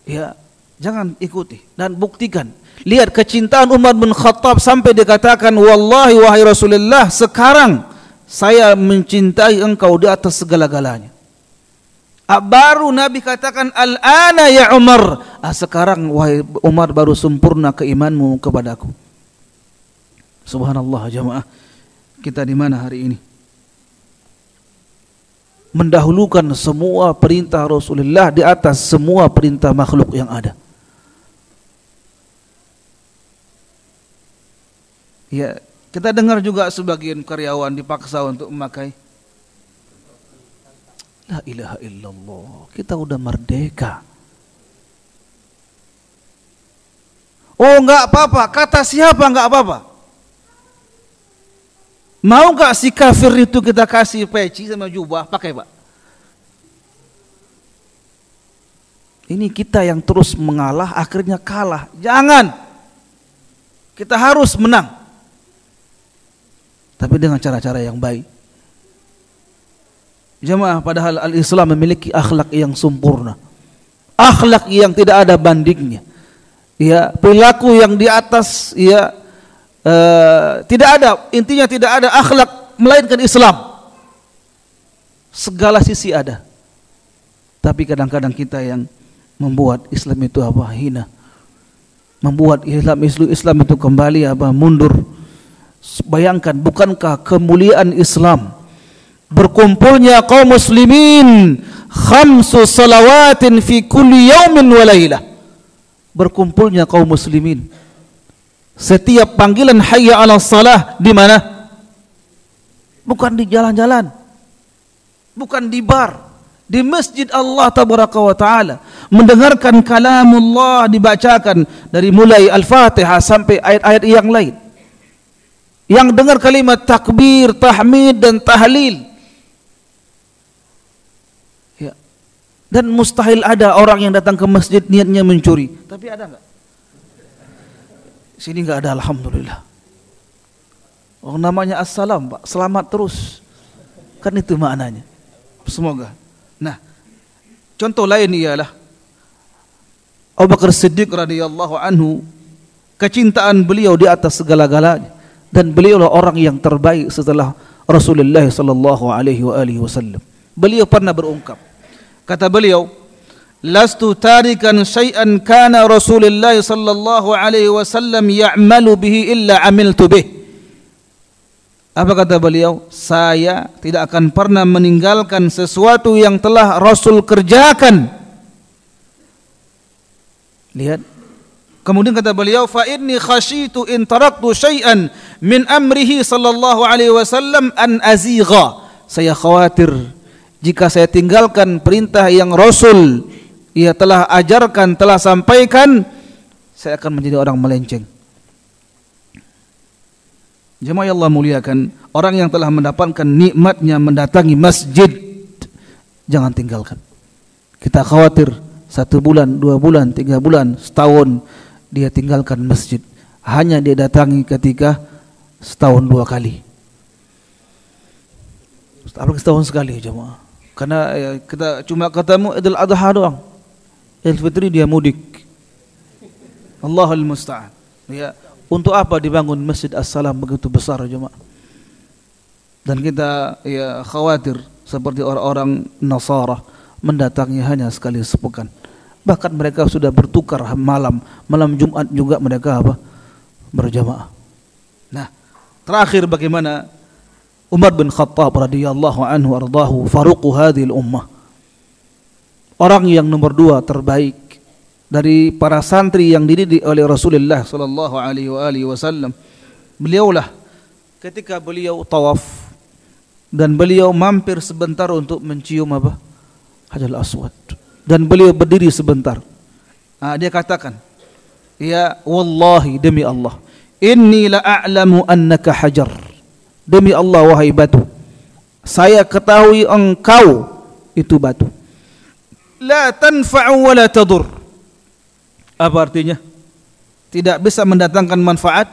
Ya, jangan ikuti dan buktikan. Lihat kecintaan Umar bin Khattab sampai dikatakan wallahi wahai Rasulullah, sekarang saya mencintai engkau di atas segala-galanya. Baru Nabi katakan al-ana ya Umar, sekarang wahai Umar baru sempurna keimanmu kepadaku. Subhanallah jemaah, kita di mana hari ini? Mendahulukan semua perintah Rasulullah di atas semua perintah makhluk yang ada. Ya, kita dengar juga sebagian karyawan dipaksa untuk memakai. La ilaha illallah, kita udah merdeka. Oh enggak apa-apa, kata siapa enggak apa-apa? Mau enggak si kafir itu kita kasih peci sama jubah, pakai Pak? Ini kita yang terus mengalah, akhirnya kalah. Jangan. Kita harus menang. Tapi dengan cara-cara yang baik. Jemaah, padahal al-Islam memiliki akhlak yang sempurna, akhlak yang tidak ada bandingnya. Ya, perilaku yang di atas, ya tidak ada, intinya tidak ada akhlak melainkan Islam. Segala sisi ada. Tapi kadang-kadang kita yang membuat Islam itu apa? Hina. Membuat Islam itu kembali apa? Mundur. Bayangkan, bukankah kemuliaan Islam berkumpulnya kaum muslimin khamsu salawatin fi kulli yaumin wa lailah, berkumpulnya kaum muslimin setiap panggilan hayya 'alas salah di mana? Bukan di jalan-jalan, bukan di bar, di masjid Allah tabaraka wa taala, mendengarkan kalamullah dibacakan dari mulai Al-Fatihah sampai ayat-ayat yang lain. Yang dengar kalimat takbir, tahmid dan tahlil. Ya. Dan mustahil ada orang yang datang ke masjid niatnya mencuri. Tapi ada enggak? Sini enggak ada, alhamdulillah. Oh, namanya assalam, Pak. Selamat terus. Kan itu maknanya. Semoga. Nah, contoh lain ialah Abu Bakar Siddiq radhiyallahu anhu, kecintaan beliau di atas segala-galanya. Dan beliaulah orang yang terbaik setelah Rasulullah sallallahu alaihi wasallam. Beliau pernah berungkap, kata beliau, lastu tarikan syai'an kana Rasulullah sallallahu alaihi wasallam ya'malu bihi illa amiltu bih. Apa kata beliau? Saya tidak akan pernah meninggalkan sesuatu yang telah Rasul kerjakan. Lihat. Kemudian kata beliau, fa inni khasyitu in taraktu syai'an min amrihi sallallahu alaihi wasallam an azigha. Saya khawatir jika saya tinggalkan perintah yang Rasul ia telah ajarkan, telah sampaikan, saya akan menjadi orang melenceng. Jemaah yang Allah muliakan, orang yang telah mendapatkan nikmatnya mendatangi masjid, jangan tinggalkan. Kita khawatir 1 bulan, 2 bulan, 3 bulan, setahun dia tinggalkan masjid, hanya dia datangi ketika setahun 2 kali, apalagi setahun sekali jemaah. Karena kita cuma ketemu Idul Adha doang, Idul Fitri dia mudik. Allahul musta'an. Ya, untuk apa dibangun Masjid As-Salam begitu besar jemaah? Dan kita ya khawatir seperti orang-orang Nasara mendatangi hanya sekali sepekan. Bahkan mereka sudah bertukar malam Jumat juga mereka berjamaah. Nah, terakhir bagaimana Umar bin Khattab radhiyallahu anhu ardahu faruqu hadhil ummah. Orang yang nomor 2 terbaik dari para santri yang dididik oleh Rasulullah sallallahu alaihi wasallam. Beliaulah ketika beliau tawaf dan beliau mampir sebentar untuk mencium Hajarul Aswad. Dan beliau berdiri sebentar. Dia katakan, ya wallahi, demi Allah, inni la a'lamu annaka hajar. Demi Allah wahai batu, saya ketahui engkau itu batu. La tanfa'u wa la tadur. Apa artinya? Tidak bisa mendatangkan manfaat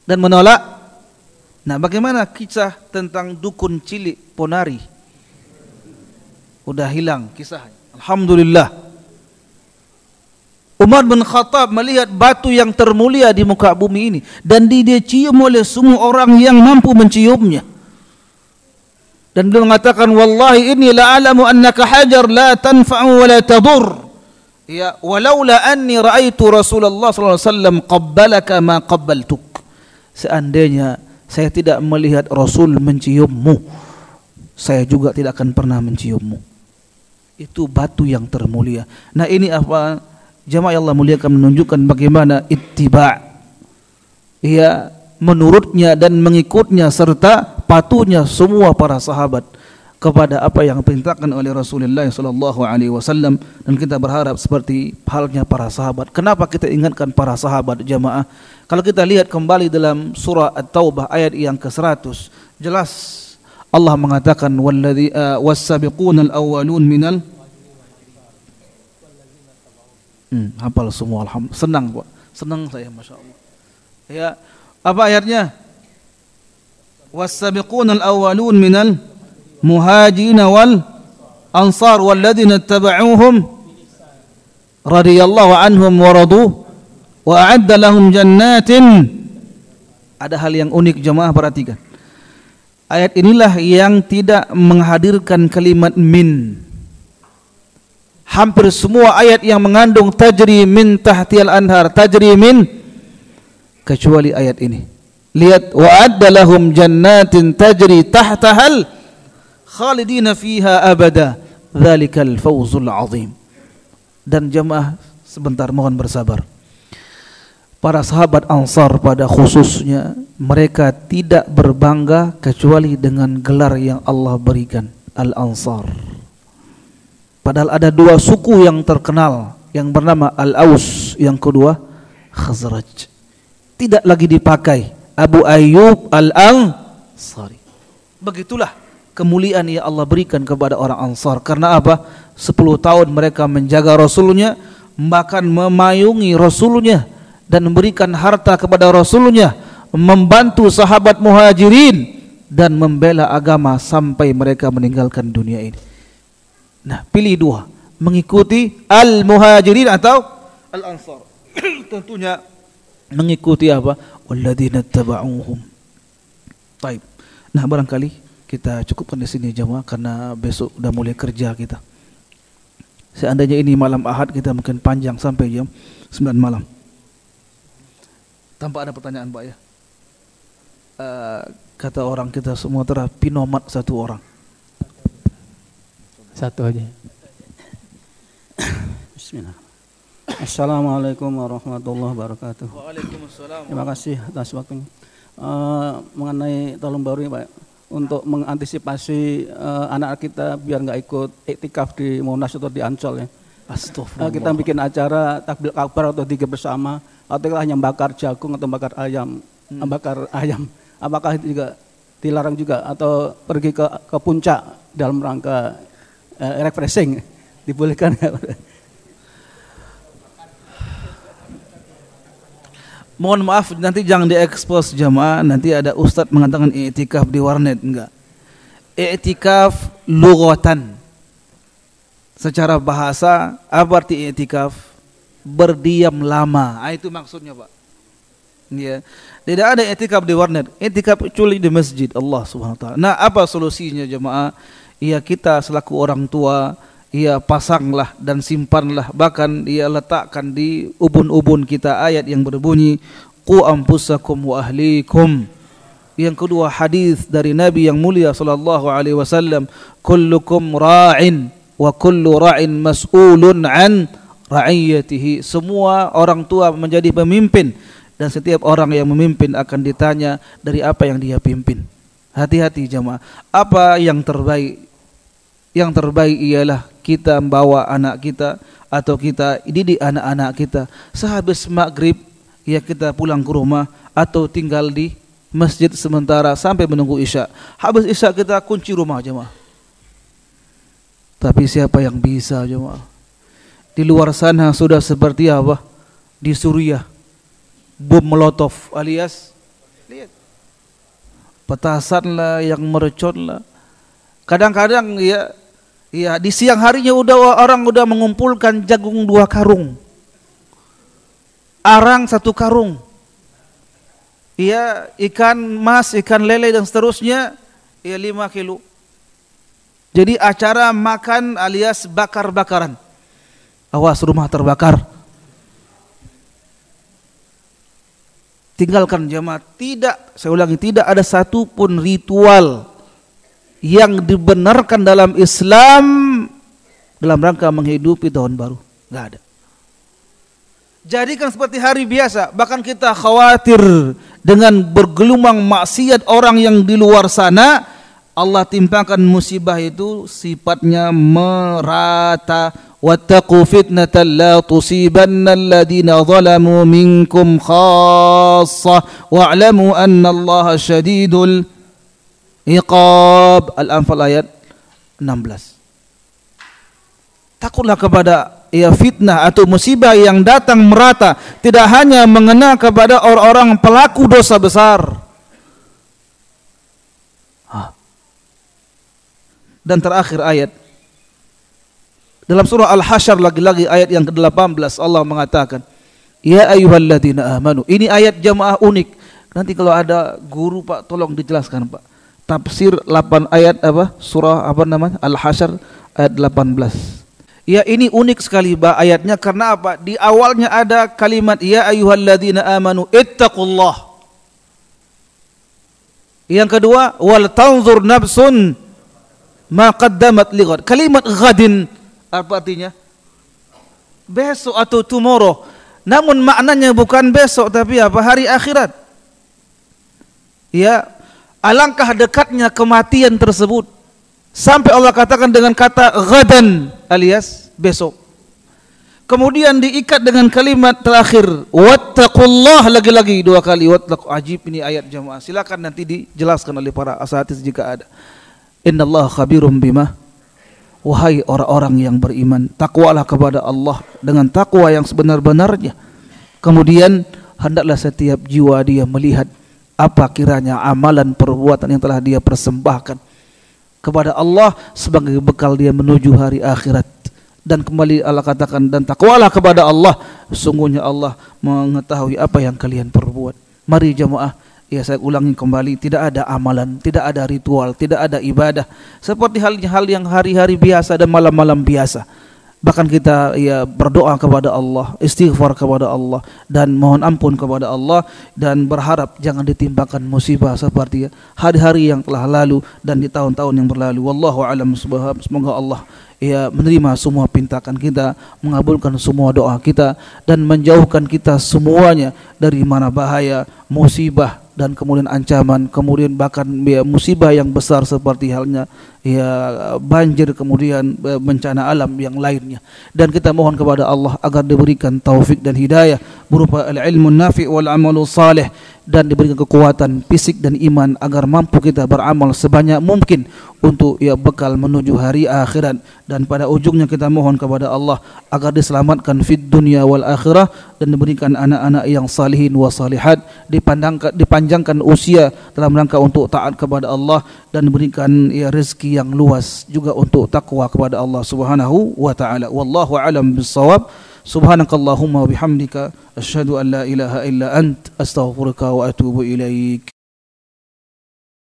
dan menolak. Nah, bagaimana kisah tentang dukun cilik Ponari? Udah hilang kisahnya. Alhamdulillah. Umar bin Khattab melihat batu yang termulia di muka bumi ini dan dia cium oleh semua orang yang mampu menciumnya. Dan beliau mengatakan, wallahi inni la a'lamu annaka hajar la tanfa'u wa la tadur. Ya, walaula anni ra'aitu Rasulullah sallallahu alaihi wasallam qabbalaka ma qabbaltuk. Seandainya saya tidak melihat Rasul menciummu, saya juga tidak akan pernah menciummu. Itu batu yang termulia. Nah, ini apa? Jamaah Allah muliakan, menunjukkan bagaimana ittiba', ya, menurutnya dan mengikutnya serta patuhnya semua para sahabat kepada apa yang diperintahkan oleh Rasulullah sallallahu alaihi wasallam. Dan kita berharap seperti halnya para sahabat. Kenapa kita ingatkan para sahabat jamaah? Kalau kita lihat kembali dalam surah At-Taubah ayat yang ke-100, jelas Allah mengatakan was-sabiqunal awwalun minal hafal semua, alhamdulillah. Senang Pak, senang saya, masya Allah. Ya, apa ayatnya? Was-sabiqunal awwalun minal muhajirin wal ansar walladzina ittaba'uuhum radhiyallahu anhum wa radu wa a'adda lahum jannatin. Ada hal yang unik jemaah, perhatikan. Ayat inilah yang tidak menghadirkan kalimat min. Hampir semua ayat yang mengandung tajri min tahtiyal anhar, tajri min, kecuali ayat ini. Lihat, wa adda lahum jannatin tajri tahtahal khalidina fiha abada dzalikal fawzul azim. Dan jemaah sebentar, mohon bersabar. Para sahabat Ansar pada khususnya, mereka tidak berbangga kecuali dengan gelar yang Allah berikan, Al-Ansar. Padahal ada dua suku yang terkenal, yang bernama Al-Aus, yang kedua Khazraj. Tidak lagi dipakai Abu Ayyub Al-Ansari. Begitulah kemuliaan yang Allah berikan kepada orang Ansar. Karena apa? 10 tahun mereka menjaga Rasulnya, bahkan memayungi Rasulnya dan memberikan harta kepada Rasulnya, membantu sahabat Muhajirin dan membela agama sampai mereka meninggalkan dunia ini. Nah, pilih dua, mengikuti Al-Muhajirin atau Al-Ansar. Tentunya mengikuti apa? Walladzina taba'uhum. Baik. Nah, barangkali kita cukupkan di sini jemaah, karena besok udah mulai kerja kita. Seandainya ini malam Ahad, kita mungkin panjang sampai jam 9 malam. Tanpa ada pertanyaan Pak ya? kata orang kita semua pinomat satu orang. Satu aja. Bismillah. Assalamualaikum warahmatullahi wabarakatuh. Waalaikumsalam. Terima kasih atas waktunya. Mengenai tahun baru ini Pak, untuk mengantisipasi anak kita biar nggak ikut iktikaf di Monas atau di Ancol ya. Astagfirullah. Kita bikin acara takbir akbar atau zikir bersama, atau kita hanya bakar jagung atau bakar ayam, Apakah itu juga dilarang juga, atau pergi ke puncak dalam rangka refreshing dibolehkan ya? Mohon maaf, nanti jangan diekspos jamaah. Nanti ada ustadz mengatakan i'tikaf di warnet. Enggak. I'tikaf lughatan. Secara bahasa, apa arti i'tikaf? Berdiam lama. Itu maksudnya Pak. Ya. Tidak ada i'tikaf di warnet. I'tikaf culi di masjid Allah Subhanahu wa taala. Nah, apa solusinya jemaah? Ya kita selaku orang tua, ia pasanglah dan simpanlah, bahkan ia letakkan di ubun-ubun kita ayat yang berbunyi qu anfusakum wa ahlikum. Yang kedua hadis dari Nabi yang mulia sallallahu alaihi wasallam, kullukum ra'in wa kullu ra'in mas'ulun an ra'iyatihi. Semua orang tua menjadi pemimpin dan setiap orang yang memimpin akan ditanya dari apa yang dia pimpin. Hati-hati jemaah. Apa yang terbaik? Yang terbaik ialah kita membawa anak kita atau kita didik anak-anak kita. Sehabis maghrib ya kita pulang ke rumah atau tinggal di masjid sementara sampai menunggu isya. Habis isya kita kunci rumah jemaah. Tapi siapa yang bisa jemaah? Di luar sana sudah seperti apa? Di Suriah bom molotov alias lihat petasan lah yang mercon lah. Kadang-kadang ya di siang harinya orang udah mengumpulkan jagung 2 karung, arang 1 karung, ya ikan mas, ikan lele dan seterusnya, ya 5 kilo. Jadi acara makan alias bakar-bakaran. Awas rumah terbakar. Tinggalkan jemaah. Tidak, saya ulangi, tidak ada satupun ritual yang dibenarkan dalam Islam dalam rangka menghidupi tahun baru. Enggak ada. Jadikan seperti hari biasa. Bahkan kita khawatir dengan bergelumang maksiat orang yang di luar sana, Allah timpakan musibah itu sifatnya merata. Wattaqu fitnatan la tusibanna alladhina zalamu minkum khassah wa'lamu anna Allaha syadidul iqab. Al-Anfal ayat 16. Takutlah kepada fitnah atau musibah yang datang merata, tidak hanya mengena kepada orang-orang pelaku dosa besar. Dan terakhir ayat dalam surah Al-Hasyr, lagi-lagi ayat yang ke-18, Allah mengatakan, ya ayyuhalladzina amanu. Ini ayat jamaah unik. Nanti kalau ada guru Pak tolong dijelaskan Pak. Tafsir 8 ayat surah Al-Hasyr ayat 18. Ya ini unik sekali ayatnya karena apa? Di awalnya ada kalimat ya ayyuhalladzina amanu ittaqullah. Yang kedua wal tanzur nafsun ma qaddamat lighad. Kalimat ghadin apa artinya? Besok atau tomorrow. Namun maknanya bukan besok tapi apa? Hari akhirat. Ya, alangkah dekatnya kematian tersebut. Sampai Allah katakan dengan kata ghadan alias besok. Kemudian diikat dengan kalimat terakhir wattaqullah, lagi-lagi 2 kali wattaqu. Ajib ini ayat jamaah. Silakan nanti dijelaskan oleh para asatidz jika ada. Innallaha khabirum bima. Wahai orang-orang yang beriman, takwalah kepada Allah dengan takwa yang sebenar-benarnya. Kemudian hendaklah setiap jiwa dia melihat apa kiranya amalan perbuatan yang telah dia persembahkan kepada Allah sebagai bekal dia menuju hari akhirat. Dan kembali Allah katakan, dan takwalah kepada Allah, sungguhnya Allah mengetahui apa yang kalian perbuat. Mari jemaah, ya saya ulangi kembali, tidak ada amalan, tidak ada ritual, tidak ada ibadah seperti hal yang hari-hari biasa dan malam-malam biasa. Bahkan kita ya berdoa kepada Allah, istighfar kepada Allah dan mohon ampun kepada Allah dan berharap jangan ditimpakan musibah seperti hari-hari yang telah lalu dan di tahun-tahun yang berlalu. Wallahu a'lam bishawab. Semoga Allah ya menerima semua pintakan kita, mengabulkan semua doa kita dan menjauhkan kita semuanya dari mana bahaya, musibah dan kemudian ancaman, kemudian bahkan ya, musibah yang besar seperti halnya ya banjir, kemudian bencana alam yang lainnya. Dan kita mohon kepada Allah agar diberikan taufik dan hidayah berupa al-ilmu nafi' wal amalu salih, dan diberikan kekuatan fisik dan iman agar mampu kita beramal sebanyak mungkin untuk ya bekal menuju hari akhirat. Dan pada ujungnya kita mohon kepada Allah agar diselamatkan fid dunya wal akhirah dan diberikan anak-anak yang salihin wa salihat, dipanjangkan usia dalam rangka untuk taat kepada Allah dan diberikan ya rezeki yang luas juga untuk takwa kepada Allah Subhanahu wa taala. Wallahu a'lam bissawab. Subhanakallahumma wa bihamdika asyhadu an la ilaha illa ant astaghfiruka wa atubu ilaik.